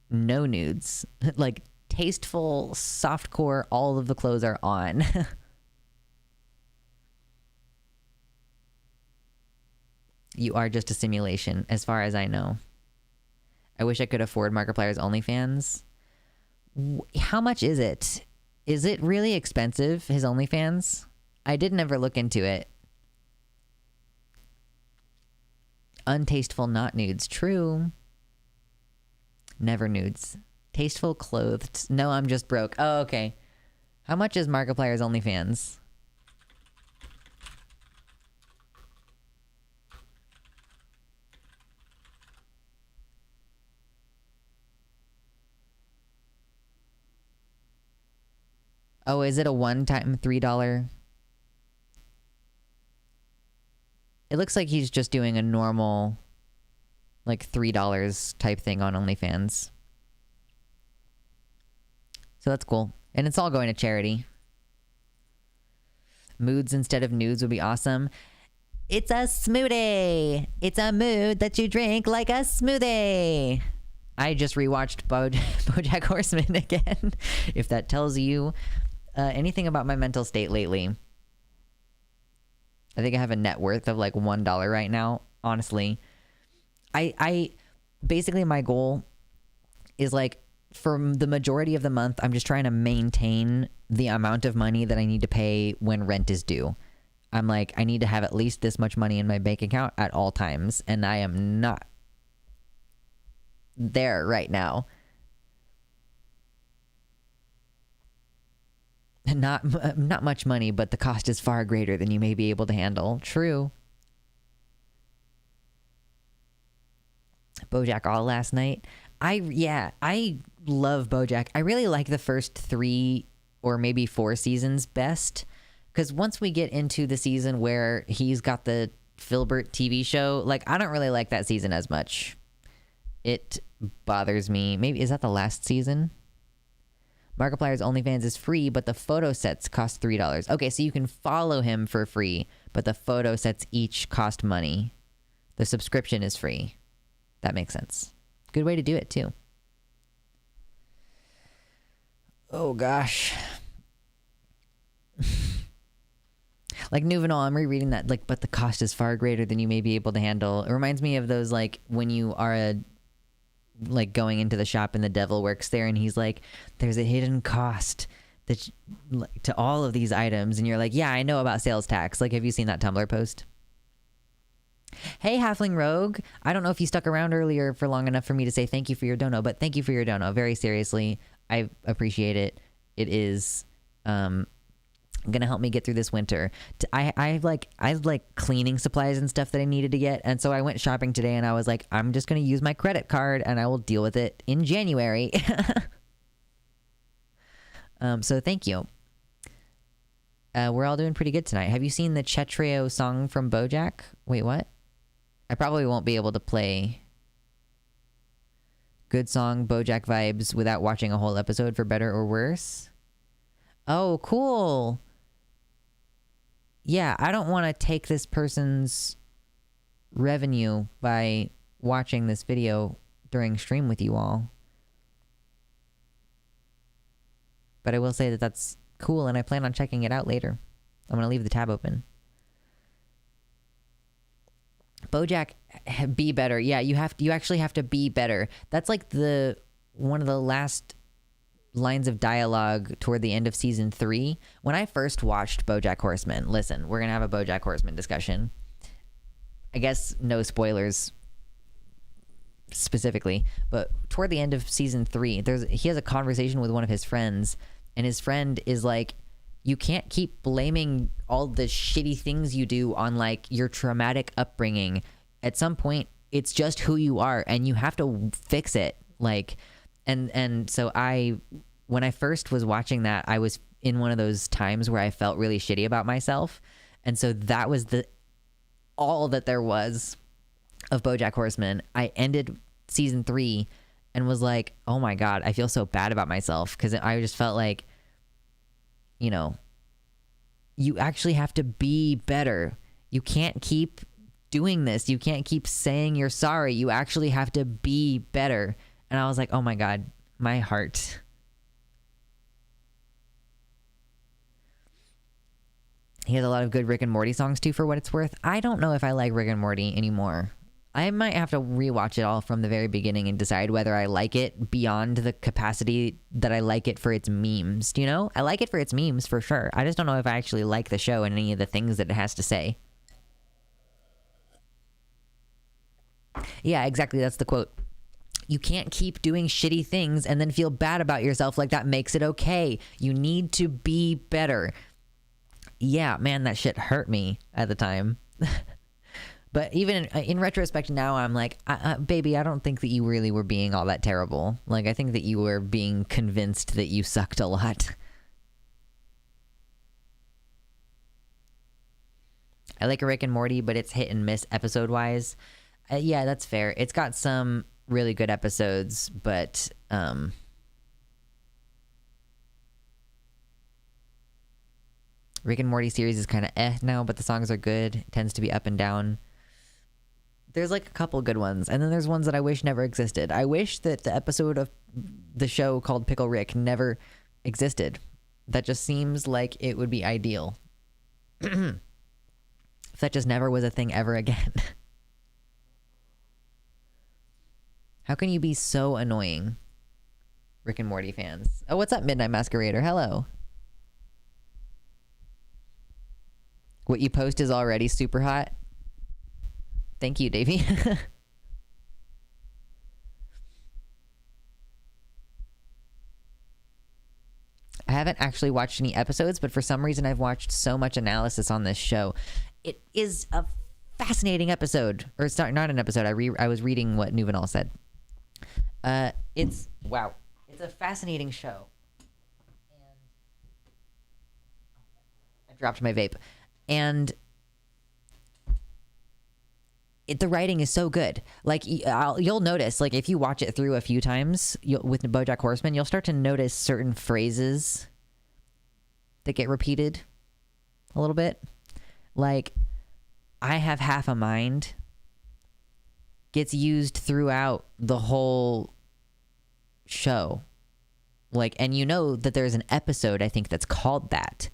no nudes. Like tasteful, softcore, all of the clothes are on. You are just a simulation, as far as I know. I wish I could afford Markiplier's OnlyFans. How much is it? Is it really expensive, his OnlyFans? I did never look into it. Untasteful, not nudes. True. Never nudes. Tasteful, clothed. No, I'm just broke. Oh, okay. How much is Markiplier's OnlyFans? Oh, is it a one-time $3? It looks like he's just doing a normal, like, $3 type thing on OnlyFans. So that's cool. And it's all going to charity. Moods instead of nudes would be awesome. It's a smoothie. It's a mood that you drink like a smoothie. I just rewatched BoJack Horseman again. If that tells you anything about my mental state lately. I think I have a net worth of like $1 right now. Honestly, I basically my goal is like for the majority of the month, I'm just trying to maintain the amount of money that I need to pay when rent is due. I'm like, I need to have at least this much money in my bank account at all times, and I am not there right now. Not much money, but the cost is far greater than you may be able to handle. True. BoJack all last night. I love BoJack. I really like the first 3 or maybe 4 seasons best, because once we get into the season where he's got the Filbert TV show, like I don't really like that season as much. It bothers me. Maybe is that the last season? Markiplier's OnlyFans is free, but the photo sets cost $3. Okay, so you can follow him for free, but the photo sets each cost money. The subscription is free. That makes sense. Good way to do it, too. Oh, gosh. Like, Nuvenal, I'm rereading that, like, but the cost is far greater than you may be able to handle. It reminds me of those, like, when you are like going into the shop and the devil works there and he's like, there's a hidden cost that to all of these items, and you're like, yeah, I know about sales tax. Like, have you seen that Tumblr post? Hey, Halfling Rogue, I don't know if you stuck around earlier for long enough for me to say thank you for your dono, but thank you for your dono. Very seriously, I appreciate it. It is gonna help me get through this winter. I have like cleaning supplies and stuff that I needed to get, and so I went shopping today and I was like, I'm just gonna use my credit card and I will deal with it in January. So thank you. We're all doing pretty good tonight. Have you seen the Chetrio song from BoJack? Wait, what? I probably won't be able to play good song BoJack vibes without watching a whole episode, for better or worse. Oh, cool. Yeah, I don't want to take this person's revenue by watching this video during stream with you all. But I will say that that's cool, and I plan on checking it out later. I'm going to leave the tab open. BoJack, be better. Yeah, you actually have to be better. That's like one of the last lines of dialogue toward the end of season 3. When I first watched BoJack Horseman, listen, we're gonna have a BoJack Horseman discussion. I guess no spoilers specifically, but toward the end of season 3, he has a conversation with one of his friends, and his friend is like, you can't keep blaming all the shitty things you do on like your traumatic upbringing. At some point, it's just who you are, and you have to fix it. Like, and so when I first was watching that, I was in one of those times where I felt really shitty about myself. And so that was all that there was of BoJack Horseman. I ended season 3 and was like, oh my God, I feel so bad about myself. Because I just felt like, you know, you actually have to be better. You can't keep doing this. You can't keep saying you're sorry. You actually have to be better. And I was like, oh my God, my heart. He has a lot of good Rick and Morty songs too, for what it's worth. I don't know if I like Rick and Morty anymore. I might have to rewatch it all from the very beginning and decide whether I like it beyond the capacity that I like it for its memes. Do you know? I like it for its memes for sure. I just don't know if I actually like the show and any of the things that it has to say. Yeah, exactly. That's the quote. You can't keep doing shitty things and then feel bad about yourself like that makes it okay. You need to be better. Yeah, man, that shit hurt me at the time. But even in retrospect now, I'm like, baby, I don't think that you really were being all that terrible. Like, I think that you were being convinced that you sucked a lot. I like Rick and Morty, but it's hit and miss episode wise. Yeah, that's fair. It's got some really good episodes, but Rick and Morty series is kind of now, but the songs are good. It tends to be up and down. There's like a couple good ones, and then there's ones that I wish never existed. I wish that the episode of the show called Pickle Rick never existed. That just seems like it would be ideal. If that just never was a thing ever again. How can you be so annoying, Rick and Morty fans? Oh, what's up, Midnight Masquerader? Hello. What you post is already super hot. Thank you, Davey. I haven't actually watched any episodes, but for some reason I've watched so much analysis on this show. It is a fascinating episode. Or it's not an episode. I was reading what Nuvenal said. It's a fascinating show. And I dropped my vape. And the writing is so good. Like, you'll notice, like, if you watch it through a few times with BoJack Horseman, you'll start to notice certain phrases that get repeated a little bit. Like, I have half a mind gets used throughout the whole show. Like, and you know that there's an episode, I think, that's called that.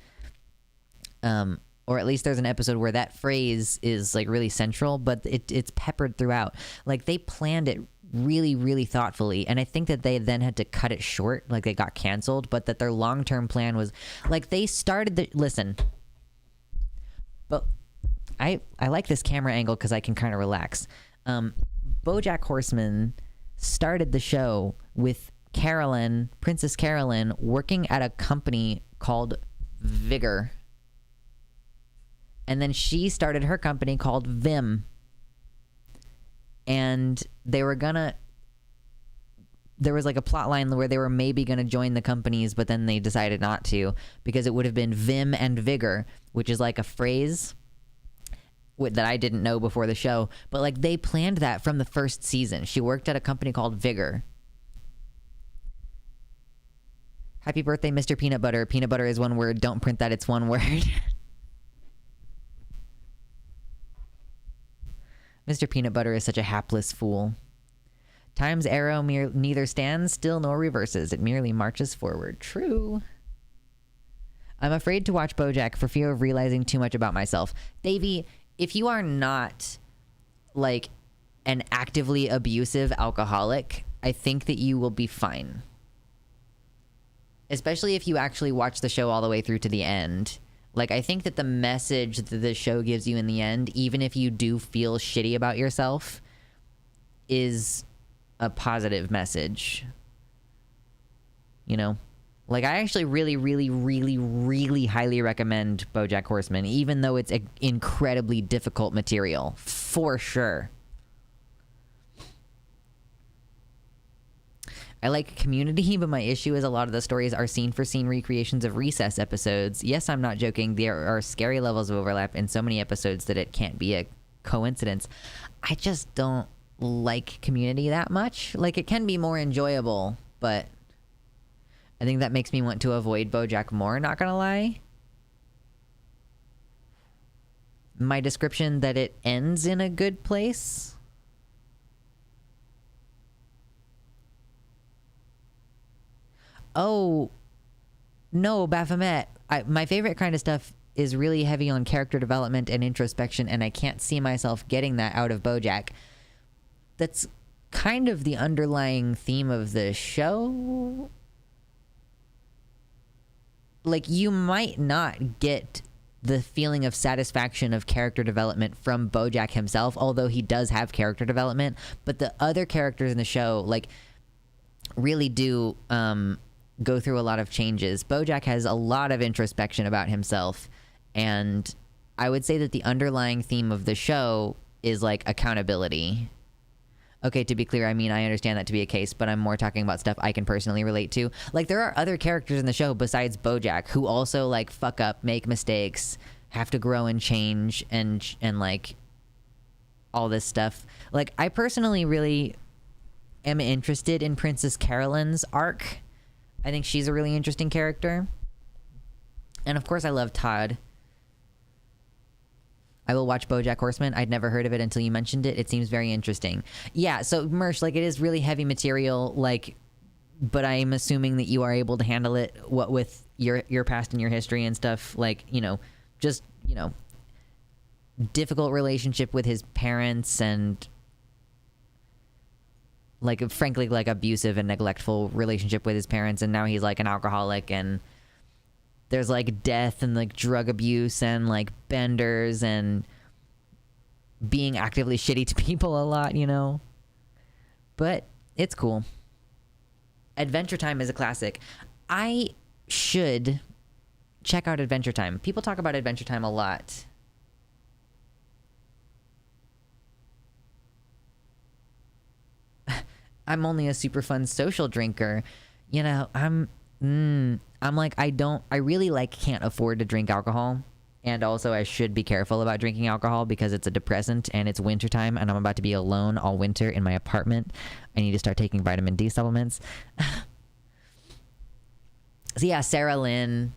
Or at least there's an episode where that phrase is like really central, but it's peppered throughout. Like, they planned it really, really thoughtfully, and I think that they then had to cut it short, like they got canceled, but that their long-term plan was, like, they started the... Listen. But I like this camera angle because I can kind of relax. BoJack Horseman started the show with Carolyn, Princess Carolyn, working at a company called Vigor. And then she started her company called Vim. And they were gonna... There was like a plot line where they were maybe gonna join the companies, but then they decided not to, because it would have been Vim and Vigor, which is like a phrase that I didn't know before the show. But like, they planned that from the first season. She worked at a company called Vigor. Happy birthday, Mr. Peanut Butter. Peanut butter is one word. Don't print that. It's one word. Mr. Peanut Butter is such a hapless fool. Time's arrow neither stands still nor reverses. It merely marches forward. True. I'm afraid to watch BoJack for fear of realizing too much about myself. Davey, if you are not, like, an actively abusive alcoholic, I think that you will be fine. Especially if you actually watch the show all the way through to the end. Like, I think that the message that the show gives you in the end, even if you do feel shitty about yourself, is a positive message. You know? Like, I actually really, really, really, really highly recommend BoJack Horseman, even though it's incredibly difficult material. For sure. I like Community, but my issue is a lot of the stories are scene-for-scene recreations of Recess episodes. Yes, I'm not joking. There are scary levels of overlap in so many episodes that it can't be a coincidence. I just don't like Community that much. Like, it can be more enjoyable, but I think that makes me want to avoid BoJack more, not gonna lie. My description that it ends in a good place... Oh, no, Baphomet. My favorite kind of stuff is really heavy on character development and introspection, and I can't see myself getting that out of BoJack. That's kind of the underlying theme of the show. Like, you might not get the feeling of satisfaction of character development from BoJack himself, although he does have character development, but the other characters in the show, like, really do... go through a lot of changes. BoJack has a lot of introspection about himself, and I would say that the underlying theme of the show is like accountability. Okay, to be clear, I mean, I understand that to be a case, but I'm more talking about stuff I can personally relate to. Like, there are other characters in the show besides BoJack who also, like, fuck up, make mistakes, have to grow and change and like all this stuff. Like, I personally really am interested in Princess Carolyn's arc. I think she's a really interesting character. And of course I love Todd. I will watch BoJack Horseman. I'd never heard of it until you mentioned it. It seems very interesting. Yeah, so Mersh, like, it is really heavy material, like, but I'm assuming that you are able to handle it, what with your past and your history and stuff, like, you know, just, you know, difficult relationship with his parents and, like, frankly, like, abusive and neglectful relationship with his parents, and now he's, like, an alcoholic, and there's, like, death and, like, drug abuse and, like, benders and being actively shitty to people a lot, you know? But it's cool. Adventure Time is a classic. I should check out Adventure Time. People talk about Adventure Time a lot. I'm only a super fun social drinker. You know, I'm like, I really, like, can't afford to drink alcohol. And also I should be careful about drinking alcohol because it's a depressant and it's wintertime and I'm about to be alone all winter in my apartment. I need to start taking vitamin D supplements. So yeah, Sarah Lynn.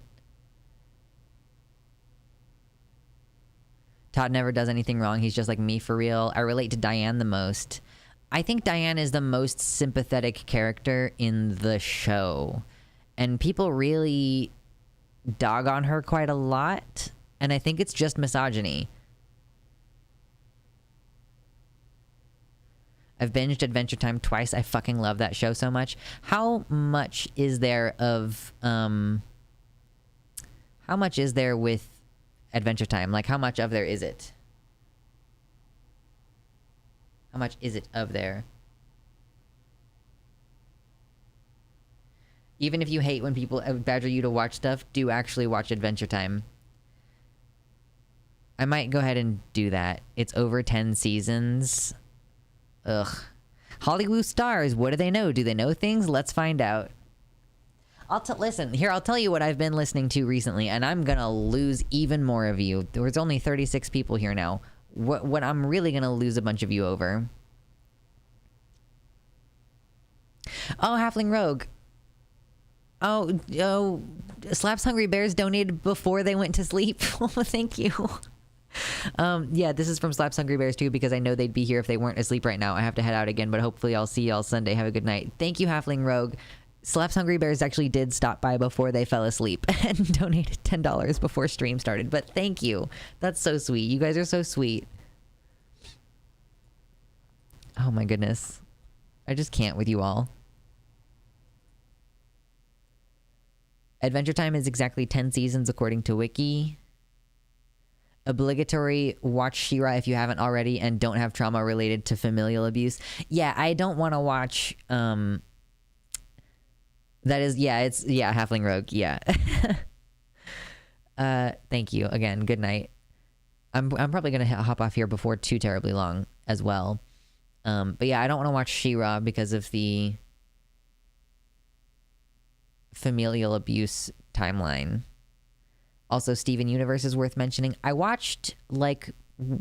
Todd never does anything wrong. He's just like me for real. I relate to Diane the most. I think Diane is the most sympathetic character in the show. And people really dog on her quite a lot. And I think it's just misogyny. I've binged Adventure Time twice. I fucking love that show so much. How much is there of, how much is there with Adventure Time? Like, how much of there is it? How much is it of there? Even if you hate when people badger you to watch stuff, do actually watch Adventure Time. I might go ahead and do that. It's over 10 seasons. Ugh. Hollywood stars, what do they know? Do they know things? Let's find out. Listen, here, I'll tell you what I've been listening to recently, and I'm gonna lose even more of you. There's only 36 people here now. What I'm really gonna lose a bunch of you over. Oh, Halfling Rogue. Oh, Slaps Hungry Bears donated before they went to sleep. Oh, thank you. Yeah, this is from Slaps Hungry Bears too, because I know they'd be here if they weren't asleep right now. I have to head out again, but hopefully I'll see y'all Sunday. Have a good night. Thank you, Halfling Rogue. Slaps Hungry Bears actually did stop by before they fell asleep and donated $10 before stream started, but thank you. That's so sweet. You guys are so sweet. Oh my goodness. I just can't with you all. Adventure Time is exactly 10 seasons according to Wiki. Obligatory watch She-Ra if you haven't already and don't have trauma related to familial abuse. Yeah, I don't want to watch, that is, yeah, it's, yeah, Halfling Rogue, yeah. Thank you again. Good night. I'm probably going to hop off here before too terribly long as well. But yeah, I don't want to watch She-Ra because of the familial abuse timeline. Also, Steven Universe is worth mentioning. I watched, like,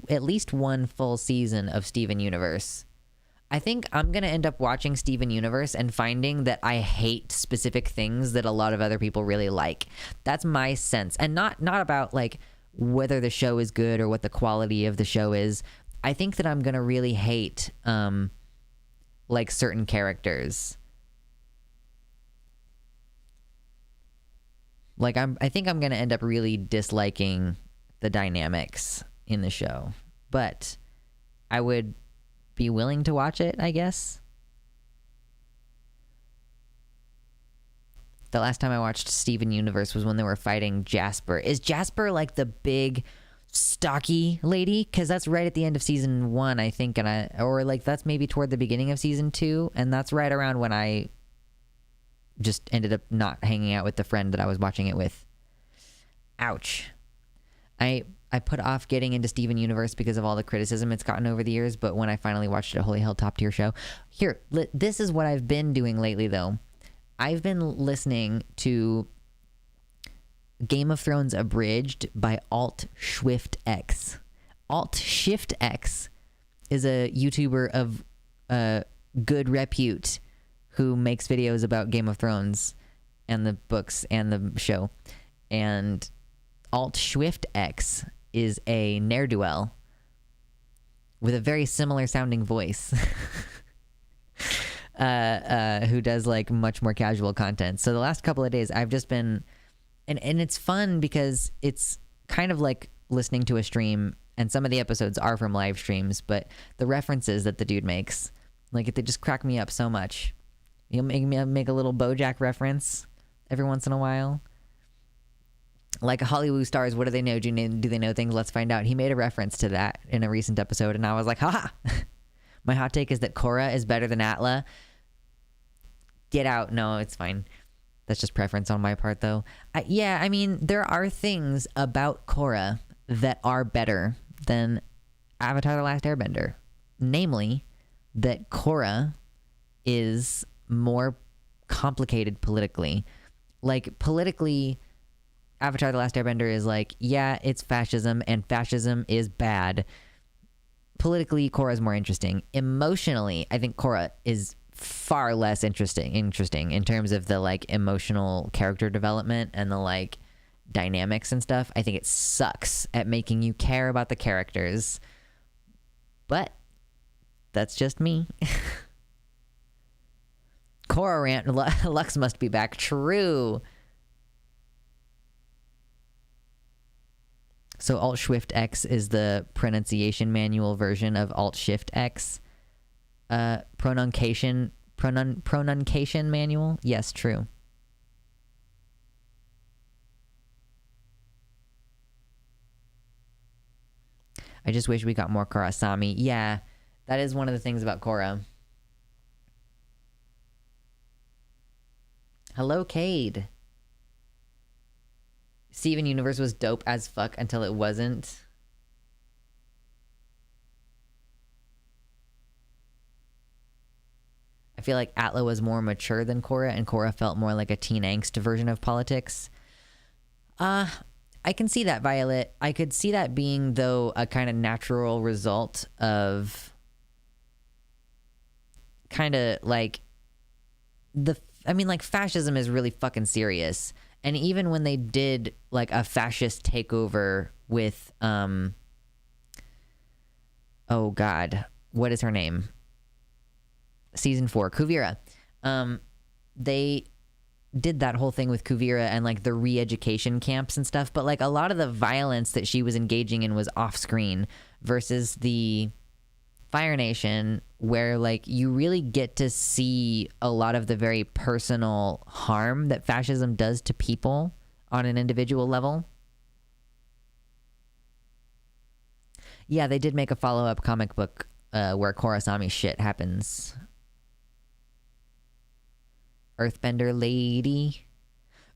at least one full season of Steven Universe. I think I'm going to end up watching Steven Universe and finding that I hate specific things that a lot of other people really like. That's my sense. And not about, like, whether the show is good or what the quality of the show is. I think that I'm going to really hate, like, certain characters. Like, I think I'm going to end up really disliking the dynamics in the show. But I would be willing to watch it, I guess. The last time I watched Steven Universe was when they were fighting Jasper. Is Jasper, like, the big, stocky lady? Because that's right at the end of season 1, I think. Or, like, that's maybe toward the beginning of season 2. And that's right around when I just ended up not hanging out with the friend that I was watching it with. Ouch. I put off getting into Steven Universe because of all the criticism it's gotten over the years, but when I finally watched it, holy hell, top tier show. Here, this is what I've been doing lately, though. I've been listening to Game of Thrones abridged by Alt Swift X. Alt Shift X is a YouTuber of good repute who makes videos about Game of Thrones and the books and the show. And Alt Swift X is a ne'er-do-well with a very similar sounding voice who does like much more casual content. So the last couple of days I've just been, and it's fun because it's kind of like listening to a stream, and some of the episodes are from live streams, but the references that the dude makes, like, they just crack me up so much. He'll make a little BoJack reference every once in a while. Like Hollywood stars, what do they know? Do they know things? Let's find out. He made a reference to that in a recent episode, and I was like, haha. My hot take is that Korra is better than Atla. Get out. No, it's fine. That's just preference on my part, though. I mean, there are things about Korra that are better than Avatar: The Last Airbender. Namely, that Korra is more complicated politically. Like, politically, Avatar: The Last Airbender is like, yeah, it's fascism, and fascism is bad. Politically, Korra is more interesting. Emotionally, I think Korra is far less interesting in terms of the, like, emotional character development and the, like, dynamics and stuff. I think it sucks at making you care about the characters. But that's just me. Korra rant, Lux must be back. True. So Alt Shift X is the pronunciation manual version of Alt Shift X. Pronunciation manual? Yes, true. I just wish we got more Kurasami. Yeah, that is one of the things about Korra. Hello, Cade. Steven Universe was dope as fuck until it wasn't. I feel like Atla was more mature than Korra, and Korra felt more like a teen angst version of politics. I can see that, Violet. I could see that being, though, a kind of natural result of kind of like fascism is really fucking serious. And even when they did like a fascist takeover with, oh God, what is her name? Season 4, Kuvira. They did that whole thing with Kuvira and like the re-education camps and stuff, but like a lot of the violence that she was engaging in was off screen versus the Fire Nation, where like you really get to see a lot of the very personal harm that fascism does to people on an individual level. Yeah, they did make a follow-up comic book where Kurasami shit happens. Earthbender lady.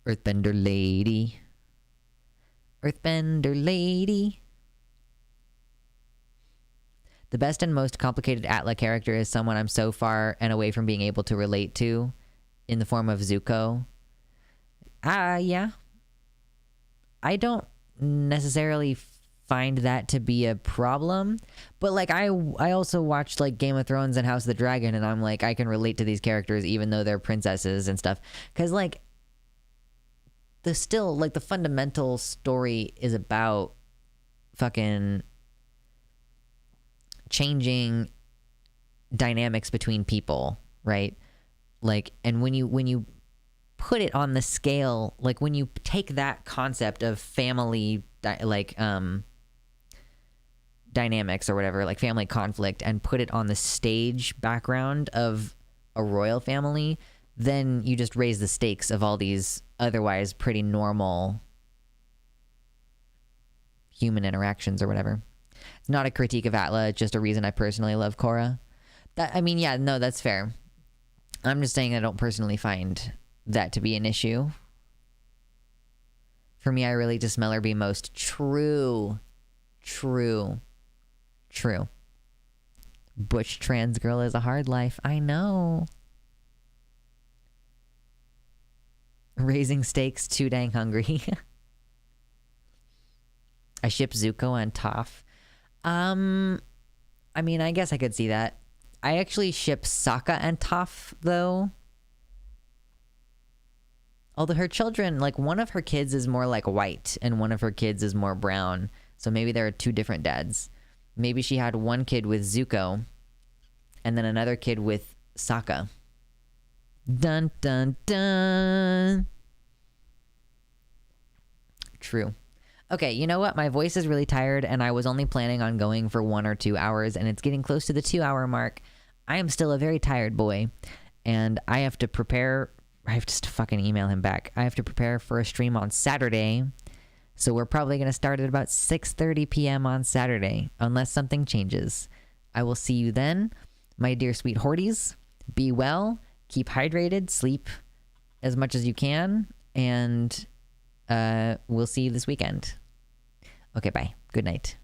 Earthbender lady. Earthbender lady. The best and most complicated Atla character is someone I'm so far and away from being able to relate to in the form of Zuko. Yeah. I don't necessarily find that to be a problem, but like I also watched like Game of Thrones and House of the Dragon, and I'm like, I can relate to these characters even though they're princesses and stuff, because like the fundamental story is about fucking changing dynamics between people, right? Like, and when you put it on the scale, like when you take that concept of family dynamics or whatever, like family conflict, and put it on the stage background of a royal family, then you just raise the stakes of all these otherwise pretty normal human interactions or whatever. It's not a critique of Atla, it's just a reason I personally love Korra. That's fair. I'm just saying I don't personally find that to be an issue. For me, I relate to Smellerby most. True. Butch trans girl is a hard life. I know. Raising stakes, too dang hungry. I ship Zuko and Toph. I mean, I guess I could see that. I actually ship Sokka and Toph, though. Although her children, like, one of her kids is more like white and one of her kids is more brown. So maybe there are two different dads. Maybe she had one kid with Zuko and then another kid with Sokka. Dun dun dun. True. Okay, you know what? My voice is really tired and I was only planning on going for 1 or 2 hours and it's getting close to the 2-hour mark. I am still a very tired boy and I have to prepare. I have to fucking email him back. I have to prepare for a stream on Saturday. So we're probably going to start at about 6:30 p.m. on Saturday, unless something changes. I will see you then, my dear sweet Horties. Be well, keep hydrated, sleep as much as you can, and we'll see you this weekend. Okay, bye. Good night.